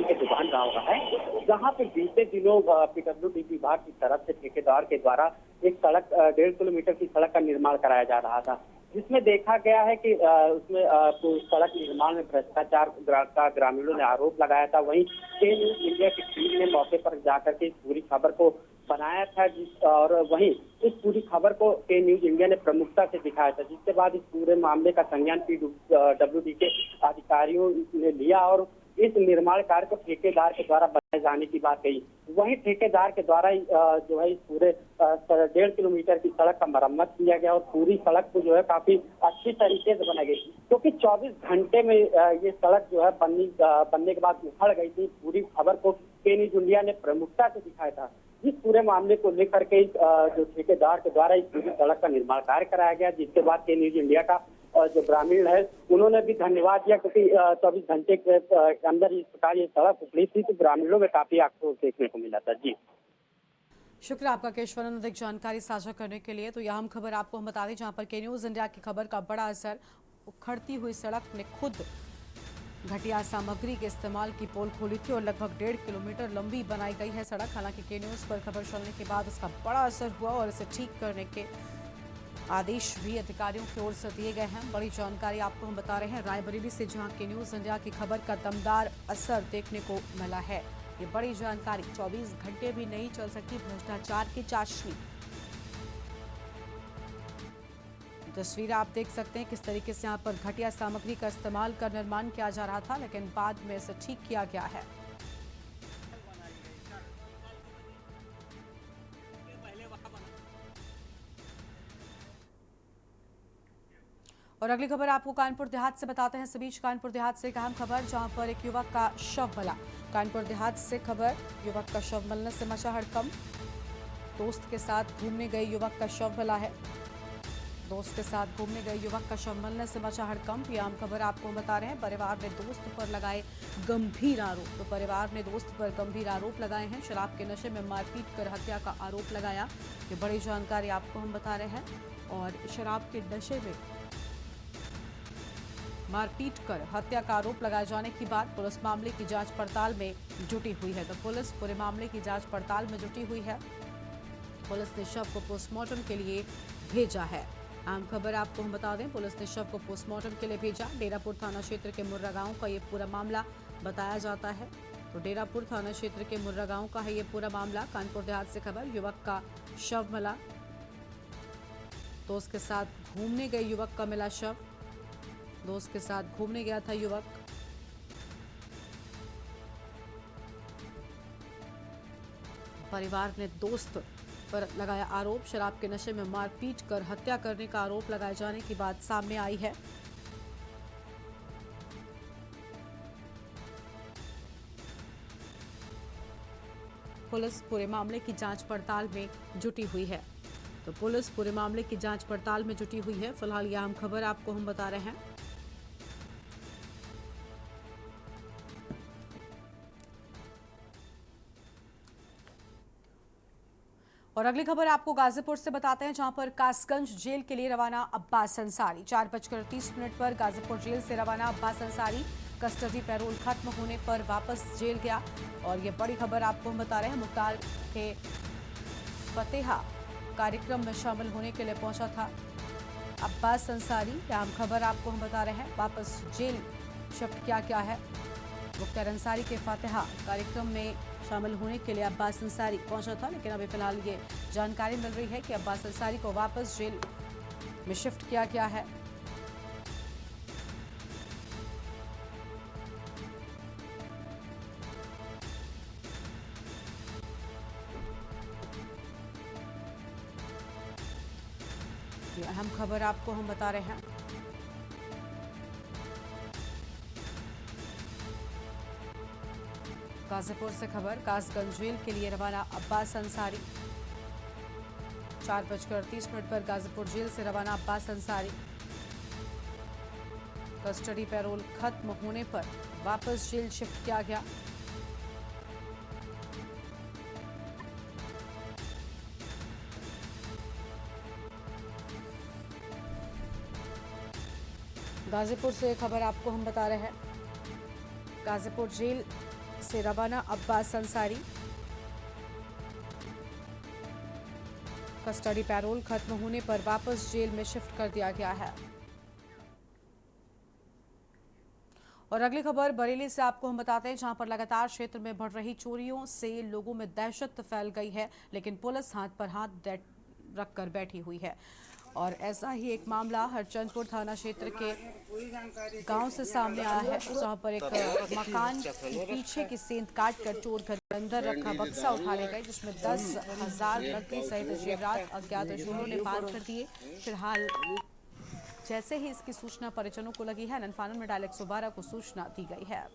के दुकान गांव का है, जहां पे बीते दिनों पीडब्ल्यूडी विभाग की तरफ से ठेकेदार के द्वारा एक सड़क 1.5 किलोमीटर की सड़क का निर्माण कराया जा रहा था, जिसमें देखा गया है कि उसमें सड़क निर्माण में भ्रष्टाचार का ग्रामीणों ने आरोप लगाया था। वहीं के न्यूज़ इंडिया की टीम ने मौके पर जाकर के इस पूरी खबर को बनाया था, और वहीं इस पूरी खबर को के न्यूज़ इंडिया ने प्रमुखता से दिखाया था, जिसके बाद इस पूरे मामले का संज्ञान पीडब्ल्यूडी के अधिकारियों ने लिया और इस निर्माण कार्य को ठेकेदार के द्वारा बनाए जाने की बात कही। वहीं ठेकेदार के द्वारा ही जो है इस पूरे 1.5 किलोमीटर की सड़क का मरम्मत किया गया और पूरी सड़क को जो है काफी अच्छी तरीके से बनाई गई, क्योंकि 24 घंटे में ये सड़क जो है बनने के बाद उखड़ गई थी। पूरी खबर को के न्यूज इंडिया ने प्रमुखता से दिखाया था। इस पूरे मामले को लेकर के जो ठेकेदार के द्वारा इस पूरी सड़क का निर्माण कार्य कराया गया, जिसके बाद के न्यूज इंडिया का जो ग्रामीण है उन्होंने भी धन्यवाद दिया, क्योंकि 24 घंटे के अंदर इस प्रकार ये सड़क उखड़ी थी तो ग्रामीणों में काफी आक्रोश देखने को मिला था। जी शुक्रिया आपका केशवन, अधिक जानकारी साझा करने के लिए। तो यह हम खबर आपको हम बता दें जहां पर के न्यूज इंडिया की खबर का बड़ा असर, उखड़ती हुई सड़क ने खुद घटिया सामग्री के इस्तेमाल की पोल खोली थी और लगभग 1.5 किलोमीटर लंबी बनाई गई है सड़क। हालांकि के न्यूज पर खबर चलने के बाद इसका बड़ा असर हुआ और इसे ठीक करने के आदेश भी अधिकारियों की ओर से दिए गए हैं। बड़ी जानकारी आपको हम बता रहे हैं रायबरेली से, जहां के न्यूज इंडिया की खबर का दमदार असर देखने को मिला है। ये बड़ी जानकारी, 24 घंटे भी नहीं चल सकती भ्रष्टाचार की चाशनी। तस्वीर आप देख सकते हैं किस तरीके से यहाँ पर घटिया सामग्री का इस्तेमाल कर निर्माण किया जा रहा था, लेकिन बाद में इसे ठीक किया गया है। और अगली खबर आपको कानपुर देहात से बताते हैं। इस बीच कानपुर देहात से एक अहम खबर, जहां पर एक युवक का शव मिला। कानपुर देहात से खबर, युवक का शव मिलने से मचा हड़कंप। दोस्त के साथ घूमने गए युवक का शव मिला है। दोस्त के साथ घूमने गए युवक का शव मिलने से मचा हड़कंप। यह आम खबर आपको बता रहे हैं। परिवार ने दोस्त पर लगाए गंभीर आरोप। तो परिवार ने दोस्त पर गंभीर आरोप लगाए हैं। शराब के नशे में मारपीट कर हत्या का आरोप लगाया। ये बड़ी जानकारी आपको हम बता रहे हैं। और शराब के नशे में मारपीट कर हत्या का आरोप लगाए जाने के बाद पुलिस मामले की जांच पड़ताल में जुटी हुई है। तो पुलिस पूरे मामले की जांच पड़ताल में जुटी हुई है। पुलिस ने शव को पोस्टमार्टम के लिए भेजा है। आम खबर आपको हम बता दें, पुलिस ने शव को पोस्टमार्टम के लिए भेजा। डेरापुर थाना क्षेत्र के मुर्रा गांव का ये पूरा मामला बताया जाता है। तो डेरापुर थाना क्षेत्र के मुर्रा गांव का है ये पूरा मामला। कानपुर देहात से खबर, युवक का शव मिला। दोस्त के साथ घूमने गए युवक का मिला शव। दोस्त के साथ घूमने गया था युवक। परिवार ने दोस्त पर लगाया आरोप। शराब के नशे में मारपीट कर हत्या करने का आरोप लगाए जाने की बात सामने आई है। पुलिस पूरे मामले की जांच पड़ताल में जुटी हुई है। तो पुलिस पूरे मामले की जांच पड़ताल में जुटी हुई है। फिलहाल यह अहम खबर आपको हम बता रहे हैं। और अगली खबर आपको गाजीपुर से बताते हैं, जहां पर कासगंज जेल के लिए रवाना अब्बास अंसारी। 4:30 पर गाजीपुर जेल से रवाना अब्बास अंसारी। कस्टडी पैरोल खत्म होने पर वापस जेल गया। और ये बड़ी खबर आपको हम बता रहे हैं। मुख्तार के फतेहा कार्यक्रम में शामिल होने के लिए पहुंचा था अब्बास अंसारी। आम खबर आपको हम बता रहे हैं। वापस जेल शिफ्ट किया गया है। मुख्तार अंसारी के फतेहा कार्यक्रम में शामिल होने के लिए अब्बास अंसारी पहुंचा था, लेकिन अभी फिलहाल ये जानकारी मिल रही है कि अब्बास अंसारी को वापस जेल में शिफ्ट किया गया है। ये अहम खबर आपको हम बता रहे हैं। गाजीपुर से खबर, कासगंज जेल के लिए रवाना अब्बास अंसारी। 4:30 पर गाजीपुर जेल से रवाना अब्बास अंसारी। कस्टडी पैरोल खत्म होने पर वापस जेल शिफ्ट किया गया। गाजीपुर से खबर आपको हम बता रहे हैं। गाजीपुर जेल से रवाना अब्बास अंसारी। कस्टडी पैरोल खत्म होने पर वापस जेल में शिफ्ट कर दिया गया है। और अगली खबर बरेली से आपको हम बताते हैं, जहां पर लगातार क्षेत्र में बढ़ रही चोरियों से लोगों में दहशत फैल गई है, लेकिन पुलिस हाथ पर हाथ रखकर बैठी हुई है। और ऐसा ही एक मामला हरचंदपुर थाना क्षेत्र के गांव से सामने आया है, जहां पर एक मकान पीछे की सेंध काटकर चोर घर के अंदर रखा बक्सा उठा ले गए, जिसमें 10,000 नकदी सहित जेवरात अज्ञात चोरों ने पार कर दिए। फिलहाल जैसे ही इसकी सूचना परिजनों को लगी है, ननफानन में डायल 112 को सूचना दी गई है।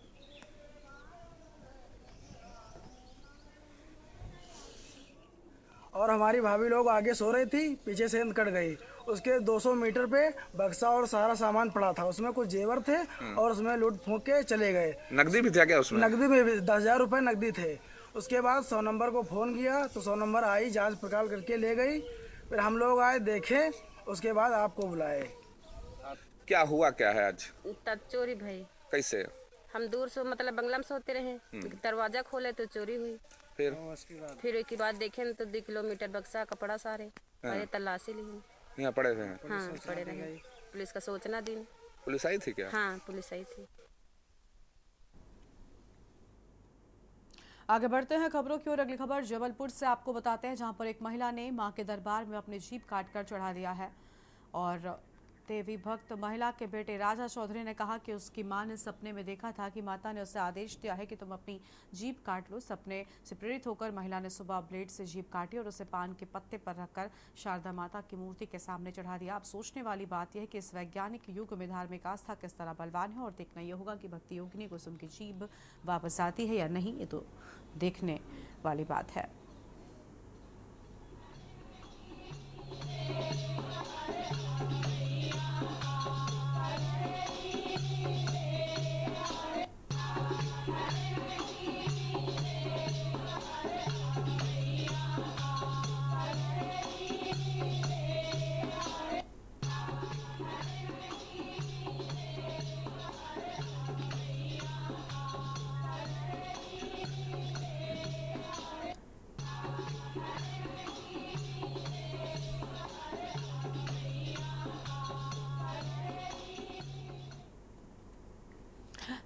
और हमारी भाभी लोग आगे सो रही थी, पीछे सेंध कट गई। उसके 200 मीटर पे बक्सा और सारा सामान पड़ा था, उसमें कुछ जेवर थे और उसमें लूट फूंक के चले गए। नकदी भी था क्या उसमें? नकदी में भी 10,000 रुपए नकदी थे। उसके बाद 100 नंबर को फोन किया तो 100 नंबर आई, जांच पड़ताल करके ले गई। फिर हम लोग आए, देखे, उसके बाद आपको बुलाए। क्या हुआ क्या है आज? तब चोरी भाई। कैसे? हम दूर से मतलब बंगला में सोते रहे, दरवाजा खोले तो चोरी हुई। फिर उसके बाद देखे तो 2 किलोमीटर बक्सा कपड़ा सारे तलाशी ली। यहाँ पड़े थे? हाँ पड़े रहे। पुलिस का सोचना दिन। पुलिस आई थी क्या? हाँ पुलिस आई थी। आगे बढ़ते हैं खबरों की ओर। अगली खबर जबलपुर से आपको बताते हैं, जहां पर एक महिला ने मां के दरबार में अपनी जीभ काटकर चढ़ा दिया है। और देवी भक्त महिला के बेटे राजा चौधरी ने कहा कि उसकी मां ने सपने में देखा था कि माता ने उसे आदेश दिया है कि तुम अपनी जीभ काट लो। सपने से प्रेरित होकर महिला ने सुबह ब्लेड से जीभ काटी और उसे पान के पत्ते पर रखकर शारदा माता की मूर्ति के सामने चढ़ा दिया। अब सोचने वाली बात यह है कि इस वैज्ञानिक युग में धार्मिक आस्था किस तरह बलवान है, और देखना यह होगा कि भक्ति योगिनी को उनकी जीभ वापस आती है या नहीं। ये तो देखने वाली बात है।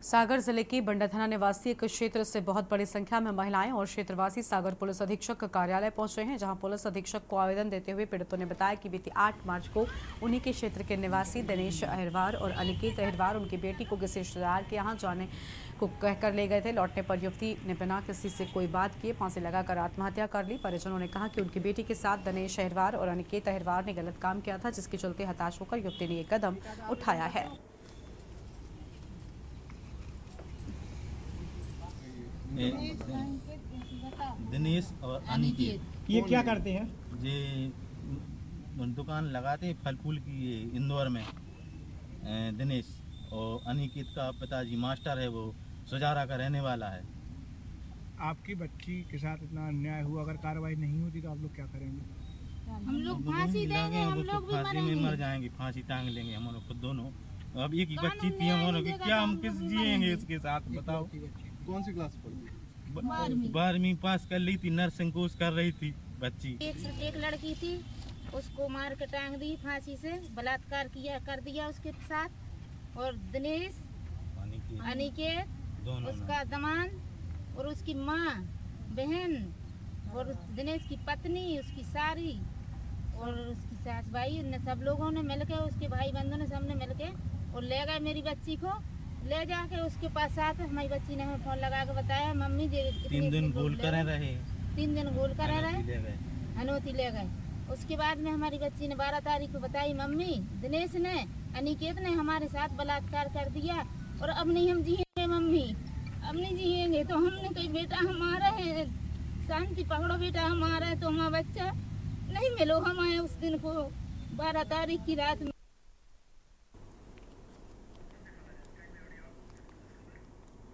सागर जिले की बंडा थाना निवासी एक क्षेत्र से बहुत बड़ी संख्या में महिलाएं और क्षेत्रवासी सागर पुलिस अधीक्षक कार्यालय पहुंचे हैं, जहां पुलिस अधीक्षक को आवेदन देते हुए पीड़ितों ने बताया कि बीती 8 मार्च को उन्हीं के क्षेत्र के निवासी दिनेश अहिरवार और अनिकेत अहिरवार उनकी बेटी को किसी रिश्तेदार के यहाँ जाने को कहकर ले गए थे। लौटने पर युवती ने बिना किसी से कोई बात किए फांसी लगाकर आत्महत्या कर ली। परिजनों ने कहा कि उनकी बेटी के साथ दिनेश अहिरवार और अनिकेत अहिरवार ने गलत काम किया था, जिसके चलते हताश होकर युवती ने ये कदम उठाया है। दिनेश और अनिकेत ये क्या करते हैं? ये दुकान लगाते हैं फल फूल की इंदौर में। दिनेश और अनिकेत का पिताजी मास्टर है, वो सुजारा का रहने वाला है। आपकी बच्ची के साथ इतना अन्याय हुआ, अगर कार्रवाई नहीं होती तो आप लोग क्या करेंगे? हम लोग फांसी देंगे, हम लोग भी फांसी में मर जाएंगे, फांसी टांग लेंगे हम लोग खुद दोनों। अब एक ही बच्ची थी हम लोग, क्या हम किस जिएंगे इसके साथ बताओ। कौन सी क्लास पढ़ती? 12वीं पास कर ली थी, नर्सिंग कोर्स कर रही थी बच्ची। एक लड़की थी, उसको मार के टांग दी फांसी से, बलात्कार कर दिया उसके साथ। और दिनेश अनिकेत उसका दमान और उसकी माँ बहन और दिनेश की पत्नी, उसकी सारी और उसकी सास भाई ने सब लोगों ने मिलके, उसके भाई बंधु ने सबने मिलके और ले गए मेरी बच्ची को। ले जाके उसके पास साथ हमारी बच्ची ने हमें फोन लगा के बताया, मम्मी जी 3 दिन गोल कर रहे, 3 दिन गोल कर रहे, अनोती ले गए। उसके बाद में हमारी बच्ची ने 12 तारीख को बताई, मम्मी दिनेश ने अनिकेत ने हमारे साथ बलात्कार कर दिया और अब नहीं हम जिएंगे मम्मी, अब नहीं जिएंगे। तो हमने कही बेटा हमारा है, शांति पकड़ो बेटा हमारा है, तो हमारा बच्चा नहीं मिलो। हम आए उस दिन को 12 तारीख की रात में।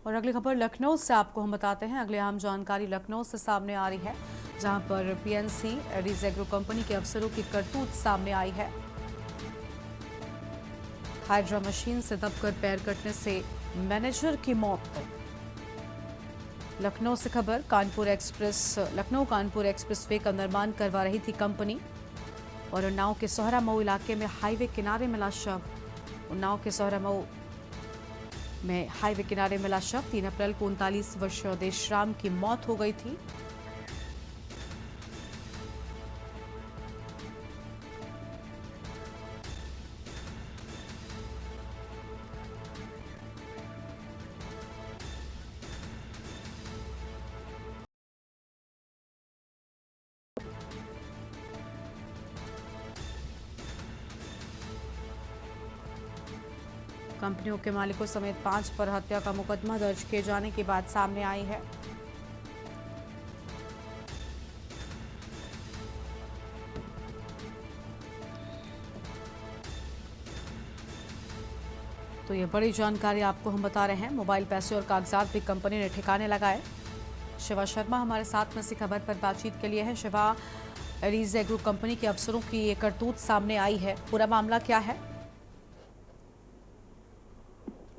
और अगली खबर लखनऊ से आपको हम बताते हैं। अगली अहम जानकारी लखनऊ से सामने आ रही है, जहां पर पीएनसी रिजैग्रो कंपनी के अफसरों की करतूत सामने आई है। हाइड्रा मशीन से दबकर पैर कटने से मैनेजर की मौत। लखनऊ से खबर, लखनऊ कानपुर एक्सप्रेसवे का निर्माण करवा रही थी कंपनी और उन्नाव के सोहरा मऊ इलाके में हाईवे किनारे मिला शव। उन्नाव के सोहरा मऊ में हाईवे किनारे मिला शव। 3 अप्रैल को 39 वर्षीय देशराम की मौत हो गई थी। कंपनियों के मालिकों समेत 5 पर हत्या का मुकदमा दर्ज किए जाने की बात सामने आई है। तो ये बड़ी जानकारी आपको हम बता रहे हैं। मोबाइल, पैसे और कागजात भी कंपनी ने ठिकाने लगाए। शिवा शर्मा हमारे साथ में इसी खबर पर बातचीत के लिए है। शिवा, एरीज एग्रो कंपनी के अफसरों की ये करतूत सामने आई है, पूरा मामला क्या है?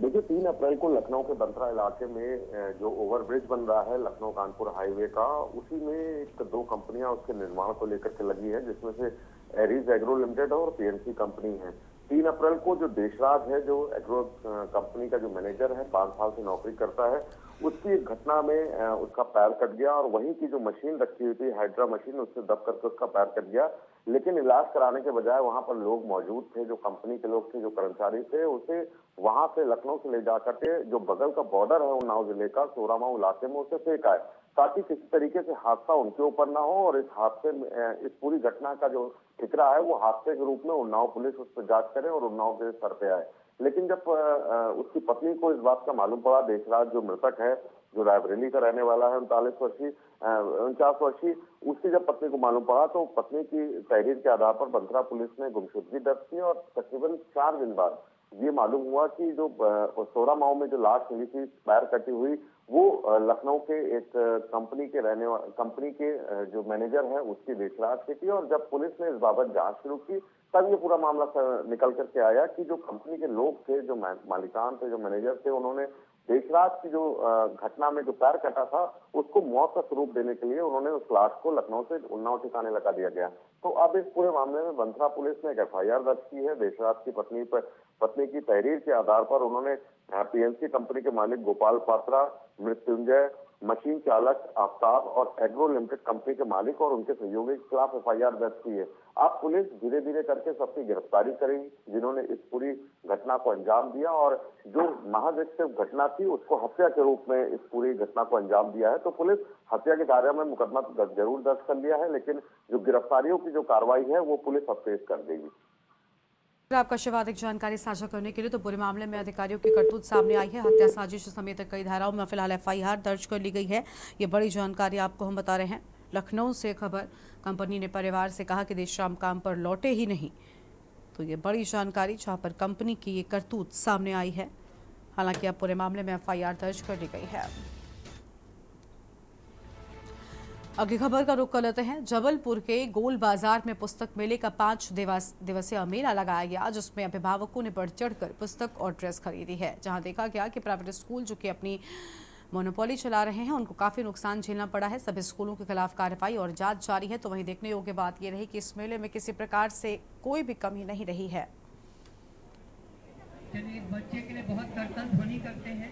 देखिए, 3 अप्रैल को लखनऊ के बंथरा इलाके में जो ओवरब्रिज बन रहा है लखनऊ कानपुर हाईवे का, उसी में 2 कंपनियां उसके निर्माण को लेकर के लगी है, जिसमें से एरीज एग्रो लिमिटेड और पीएनसी कंपनी है। 3 अप्रैल को जो देशराज है, जो एग्रो कंपनी का जो मैनेजर है, 5 साल से नौकरी करता है, उसकी एक घटना में उसका पैर कट गया और वहीं की जो मशीन रखी हुई थी, हाइड्रा मशीन, उससे दब करके उसका पैर कट गया। लेकिन इलाज कराने के बजाय वहां पर लोग मौजूद थे, जो कंपनी के लोग थे, जो कर्मचारी थे, उसे वहां से लखनऊ से ले जाकर के जो बगल का बॉर्डर है उन्नाव जिले का सोरामाऊ इलाके में उसे फेंक आए, ताकि किसी तरीके से हादसा उनके ऊपर ना हो। और इस हादसे में, इस पूरी घटना का जो ठिकरा है वो हादसे के रूप में उन्नाव पुलिस उस पर जांच करे और उन्नाव के सर पे आए। लेकिन जब उसकी पत्नी को इस बात का मालूम पड़ा, देशराज जो मृतक है, जो रायबरेली का रहने वाला है, 49 वर्षीय, उसकी जब पत्नी को मालूम पड़ा तो पत्नी की तहरीर के आधार पर बंथरा पुलिस ने गुमशुदगी दर्ज की और तकरीबन 4 दिन बाद ये मालूम हुआ कि जो सोरामाऊ में जो लाश मिली थी पैर कटी हुई, वो लखनऊ के एक कंपनी के जो मैनेजर है उसकी देशराज की थी। और जब पुलिस ने इस बाबत जांच शुरू की तब ये पूरा मामला निकल करके आया कि जो कंपनी के लोग थे, जो मालिकान थे, जो मैनेजर थे, उन्होंने देशराज की जो घटना में जो पैर कटा था उसको मौत का स्वरूप देने के लिए उन्होंने उस लाश को लखनऊ से उन्नाव ठिकाने लगा दिया गया। तो अब इस पूरे मामले में बंथरा पुलिस ने एक FIR दर्ज की है। देशराज की पत्नी की तहरीर के आधार पर उन्होंने पीएनसी कंपनी के मालिक गोपाल पात्रा, मृत्युंजय, मशीन चालक आफ्ताब और एग्रो लिमिटेड कंपनी के मालिक और उनके सहयोगी के खिलाफ FIR दर्ज की है। अब पुलिस धीरे धीरे करके सबकी गिरफ्तारी करेगी जिन्होंने इस पूरी घटना को अंजाम दिया, और जो महज एक सिर्फ घटना थी उसको हत्या के रूप में इस पूरी घटना को अंजाम दिया है। तो पुलिस हत्या के दायरे में मुकदमा जरूर दर्ज कर लिया है, लेकिन जो गिरफ्तारियों की जो कार्रवाई है वो पुलिस अब पेश कर देगी। आपका शिवा, अधिक जानकारी साझा करने के लिए। तो पूरे मामले में अधिकारियों की करतूत सामने आई है। हत्या, साजिश समेत कई धाराओं में फिलहाल FIR दर्ज कर ली गई है। ये बड़ी जानकारी आपको हम बता रहे हैं। लखनऊ से खबर, कंपनी ने परिवार से कहा कि देर शाम काम पर लौटे ही नहीं। तो ये बड़ी जानकारी जहां पर कंपनी की ये करतूत सामने आई है। हालांकि अब पूरे मामले में FIR दर्ज कर ली गई है। अगली खबर का रुख कर लेते हैं। जबलपुर के गोल बाजार में पुस्तक मेले का 5 दिवसीय मेला लगाया गया, जिसमें अभिभावकों ने बढ़ चढ़कर पुस्तक और ड्रेस खरीदी है। जहां देखा गया कि प्राइवेट स्कूल जो कि अपनी मोनोपोली चला रहे हैं उनको काफी नुकसान झेलना पड़ा है। सभी स्कूलों के खिलाफ कार्रवाई और जांच जारी है। तो वहीं देखने योग्य बात यह रही कि इस मेले में किसी प्रकार से कोई भी कमी नहीं रही है। चलिए, बच्चे के लिए बहुत कर्तन ध्वनि करते हैं।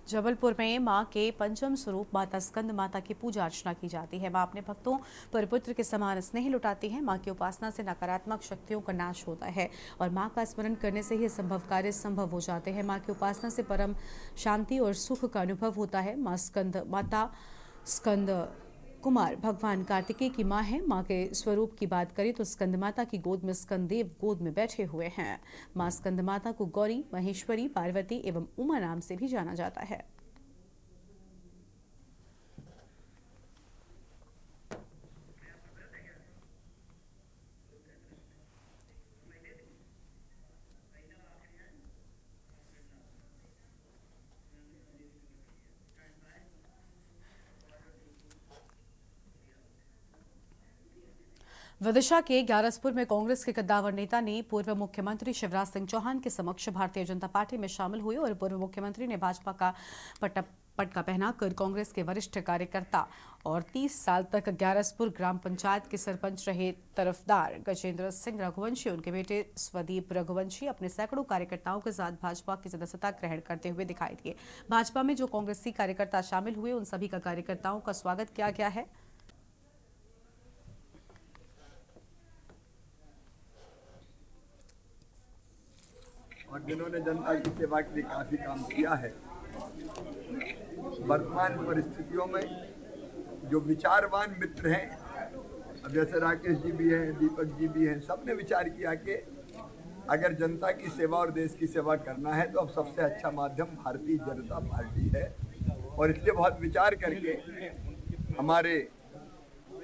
जबलपुर में मां के पंचम स्वरूप माता स्कंद माता की पूजा अर्चना की जाती है। मां अपने भक्तों पर पुत्र के समान स्नेह लुटाती है। मां की उपासना से नकारात्मक शक्तियों का नाश होता है और मां का स्मरण करने से ही असंभव कार्य संभव हो जाते हैं। मां की उपासना से परम शांति और सुख का अनुभव होता है। माता स्कंद कुमार भगवान कार्तिकेय की मां है। मां के स्वरूप की बात करें तो स्कंद माता की गोद में स्कंदेव गोद में बैठे हुए हैं। मां स्कंद माता को गौरी, महेश्वरी, पार्वती एवं उमा नाम से भी जाना जाता है। विदिशा के ग्यारसपुर में कांग्रेस के कद्दावर नेता ने पूर्व मुख्यमंत्री शिवराज सिंह चौहान के समक्ष भारतीय जनता पार्टी में शामिल हुए और पूर्व मुख्यमंत्री ने भाजपा का पटका पहनाकर कांग्रेस के वरिष्ठ कार्यकर्ता और 30 साल तक ग्यारसपुर ग्राम पंचायत के सरपंच रहे तरफदार गजेंद्र सिंह रघुवंशी, उनके बेटे स्वदीप रघुवंशी अपने सैकड़ों कार्यकर्ताओं के साथ भाजपा की सदस्यता ग्रहण करते हुए दिखाई दिए। भाजपा में जो कांग्रेसी कार्यकर्ता शामिल हुए उन सभी का कार्यकर्ताओं का स्वागत किया गया है। और जिन्होंने जनता की सेवा के लिए काफ़ी काम किया है। वर्तमान परिस्थितियों में जो विचारवान मित्र हैं, अब जैसे राकेश जी भी हैं, दीपक जी भी हैं, सबने विचार किया कि अगर जनता की सेवा और देश की सेवा करना है तो अब सबसे अच्छा माध्यम भारतीय जनता पार्टी है। और इसलिए बहुत विचार करके हमारे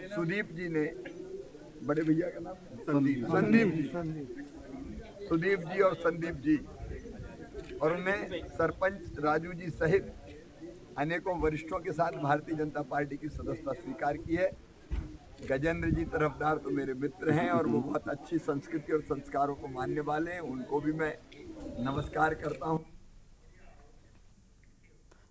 सुदीप जी ने, बड़े भैया का नाम सुदीप जी और संदीप जी, और उन्हें सरपंच राजू जी सहित अनेकों वरिष्ठों के साथ भारतीय जनता पार्टी की सदस्यता स्वीकार की है। गजेंद्र जी तरफदार तो मेरे मित्र हैं और वो बहुत अच्छी संस्कृति और संस्कारों को मानने वाले हैं, उनको भी मैं नमस्कार करता हूँ।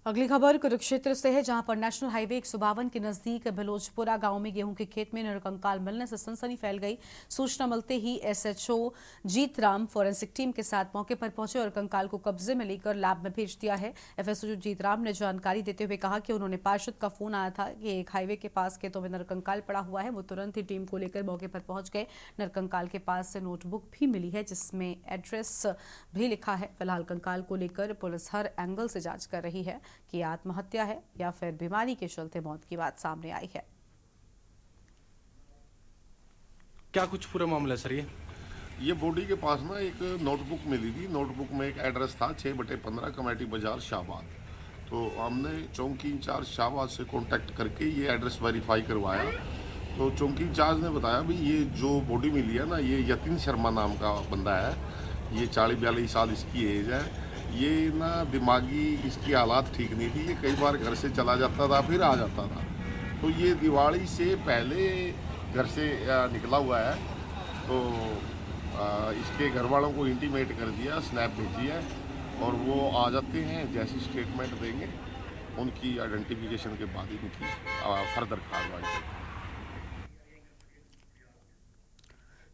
अगली खबर कुरुक्षेत्र से है, जहां पर नेशनल हाईवे 152 के नजदीक बलोचपुरा गांव में गेहूं के खेत में नरकंकाल मिलने से सनसनी फैल गई। सूचना मिलते ही एसएचओ जीतराम फॉरेंसिक टीम के साथ मौके पर पहुंचे और कंकाल को कब्जे में लेकर लैब में भेज दिया है। एफएसओ जीतराम ने जानकारी देते हुए कहा कि उन्होंने पार्षद का फोन आया था कि एक हाईवे के पास खेतों में नरकंकाल पड़ा हुआ है। वो तुरंत ही टीम को लेकर मौके पर पहुंच गए। नरकंकाल के पास से नोटबुक भी मिली है जिसमें एड्रेस भी लिखा है। फिलहाल कंकाल को लेकर पुलिस हर एंगल से जांच कर रही है कि आत्महत्या है या फिर बीमारी के चलते मौत की बात सामने आई है। क्या कुछ पूरा मामला है सर? ये बॉडी के पास ना एक नोटबुक मिली थी। नोटबुक में एक एड्रेस था 6/15 कमेटी बाजार शाहबाद। तो हमने चौकी इंचार्ज शाहबाद से कांटेक्ट करके ये एड्रेस वेरीफाई करवाया। तो चौकी इंचार्ज ने बताया भी ये जो बॉडी मिली है ना, ये यतिन शर्मा नाम का बंदा है। ये 40-42 साल इसकी एज है। ये ना दिमागी इसकी हालात ठीक नहीं थी। ये कई बार घर से चला जाता था फिर आ जाता था। तो ये दिवाली से पहले घर से निकला हुआ है। तो इसके घर वालों को इंटीमेट कर दिया, स्नैप भेजी है और वो आ जाते हैं। जैसी स्टेटमेंट देंगे उनकी आइडेंटिफिकेशन के बाद इनकी फर्दर कार्रवाई।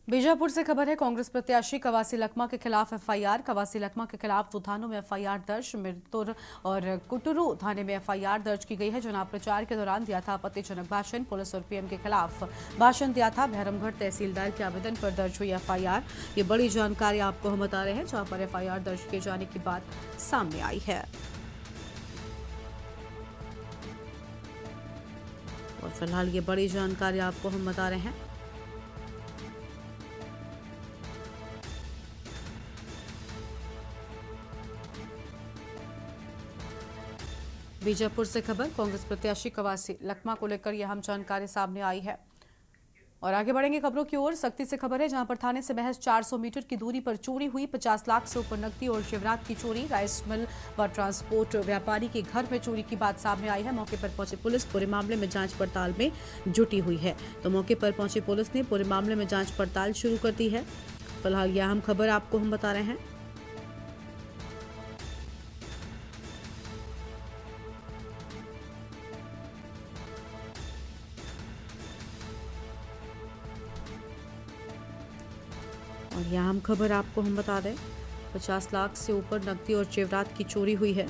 बीजापुर से खबर है, कांग्रेस प्रत्याशी कवासी लखमा के खिलाफ एफआईआर। कवासी लखमा के खिलाफ 2 थानों में एफआईआर दर्ज। मिरतुर और कुटरू थाने में एफआईआर दर्ज की गई है। चुनाव प्रचार के दौरान दिया था आपत्तिजनक भाषण। पुलिस और पीएम के खिलाफ भाषण दिया था। भैरमगढ़ तहसीलदार के आवेदन पर दर्ज हुई एफआईआर। ये बड़ी जानकारी आपको हम बता रहे हैं, जहां पर एफआईआर दर्ज किए जाने की बात सामने आई है। और फिलहाल ये बड़ी जानकारी आपको हम बता रहे हैं। बीजापुर से खबर, कांग्रेस प्रत्याशी कवासी लखमा को लेकर यह अहम जानकारी सामने आई है। और आगे बढ़ेंगे खबरों की ओर। सख्ती से खबर है, जहां पर थाने से महज 400 मीटर की दूरी पर चोरी हुई। 50 लाख से ऊपर नकदी और जेवरात की चोरी। राइस मिल व ट्रांसपोर्ट व्यापारी के घर में चोरी की बात सामने आई है। मौके पर पहुंची पुलिस पूरे मामले में जांच पड़ताल में जुटी हुई है। तो मौके पर पहुंची पुलिस ने पूरे मामले में जांच पड़ताल शुरू कर दी है। फिलहाल यह अहम खबर आपको हम बता रहे हैं। और यहाँ हम खबर आपको हम बता दें, 50 लाख से ऊपर नकदी और जेवरात की चोरी हुई है।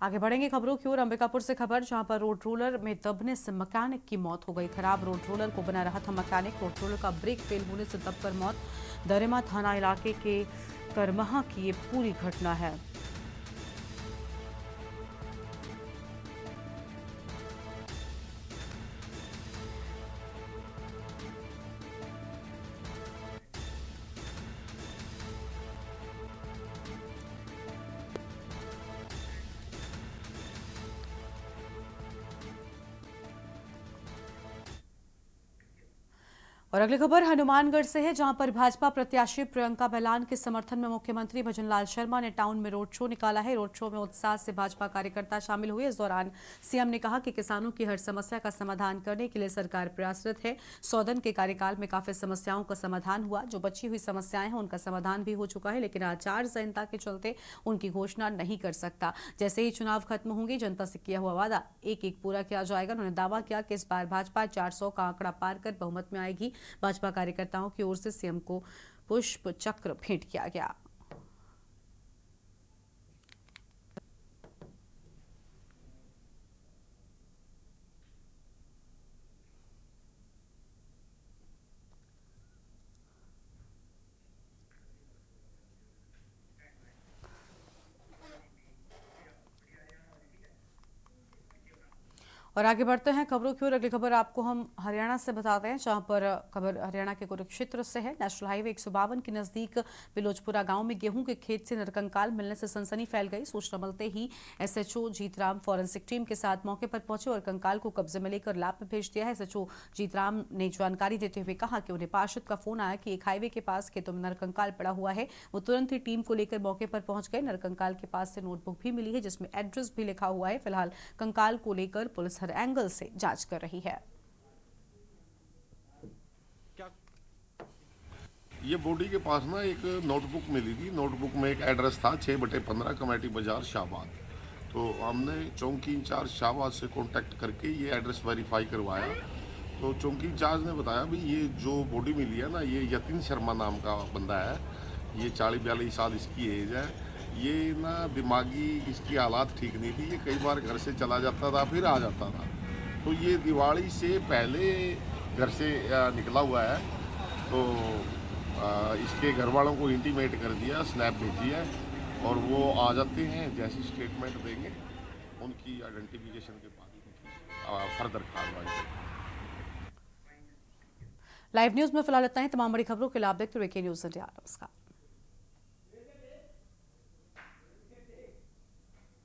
आगे बढ़ेंगे खबरों की ओर। अंबिकापुर से खबर, जहां पर रोड रोलर में दबने से मैकेनिक की मौत हो गई। खराब रोड रोलर को बना रहा था मैकेनिक। रोड रोलर का ब्रेक फेल होने से दबकर मौत। दरेमा थाना इलाके के करमहा की ये पूरी घटना है। और अगली खबर हनुमानगढ़ से है, जहां पर भाजपा प्रत्याशी प्रियंका बैलान के समर्थन में मुख्यमंत्री भजनलाल शर्मा ने टाउन में रोड शो निकाला है। रोड शो में उत्साह से भाजपा कार्यकर्ता शामिल हुए। इस दौरान सीएम ने कहा कि किसानों की हर समस्या का समाधान करने के लिए सरकार प्रयासरत है। 100 दिन के कार्यकाल में काफी समस्याओं का समाधान हुआ। जो बची हुई समस्याएं हैं उनका समाधान भी हो चुका है, लेकिन आचार संहिता के चलते उनकी घोषणा नहीं कर सकता। जैसे ही चुनाव खत्म होंगे, जनता से किया हुआ वादा एक एक पूरा किया जाएगा। उन्होंने दावा किया कि इस बार भाजपा 400 का आंकड़ा पार कर बहुमत में आएगी। भाजपा कार्यकर्ताओं की ओर से सीएम को पुष्प चक्र भेंट किया गया। और आगे बढ़ते हैं खबरों की ओर। अगली खबर आपको हम हरियाणा से बताते हैं, जहां पर खबर हरियाणा के कुरुक्षेत्र से है। नेशनल हाईवे 152 के नजदीक बिलोचपुरा गांव में गेहूं के खेत से नरकंकाल मिलने से सनसनी फैल गई। सूचना मिलते ही एसएचओ जीतराम फॉरेंसिक टीम के साथ मौके पर पहुंचे और कंकाल को कब्जे में लेकर लैब में भेज दिया है। एसएचओ जीतराम ने जानकारी देते हुए कहा कि उन्हें पार्षद का फोन आया कि एक हाईवे के पास खेतों में नरकंकाल पड़ा हुआ है। वो तुरंत ही टीम को लेकर मौके पर पहुंच गए। नरकंकाल के पास से नोटबुक भी मिली है जिसमें एड्रेस भी लिखा हुआ है। फिलहाल कंकाल को लेकर पुलिस हर एंगल से जांच कर रही है। ये बॉडी के पास ना एक नोटबुक मिली थी। नोटबुक में एक एड्रेस था 6/15 कमेटी बाजार शाहबाद। तो हमने चौकी इंचार्ज शाहबाद से कांटेक्ट करके ये एड्रेस वेरीफाई करवाया। तो चौकी इंचार्ज ने बताया भी ये जो बॉडी मिली है ना, ये यतिन शर्मा नाम का बंदा है। ये 40-42 साल इसकी एज है। ये ना दिमागी इसकी हालात ठीक नहीं थी। ये कई बार घर से चला जाता था फिर आ जाता था। तो ये दिवाली से पहले घर से निकला हुआ है। तो इसके घर वालों को इंटीमेट कर दिया, स्नैप भेजी है और वो आ जाते हैं। जैसी स्टेटमेंट देंगे उनकी आइडेंटिफिकेशन के बाद फर्दर कार्रवाई। लाइव न्यूज में फिलहाल इतना ही। तमाम बड़ी खबरों के लिए आप देखते रहिए के न्यूज़ इंडिया। नमस्कार।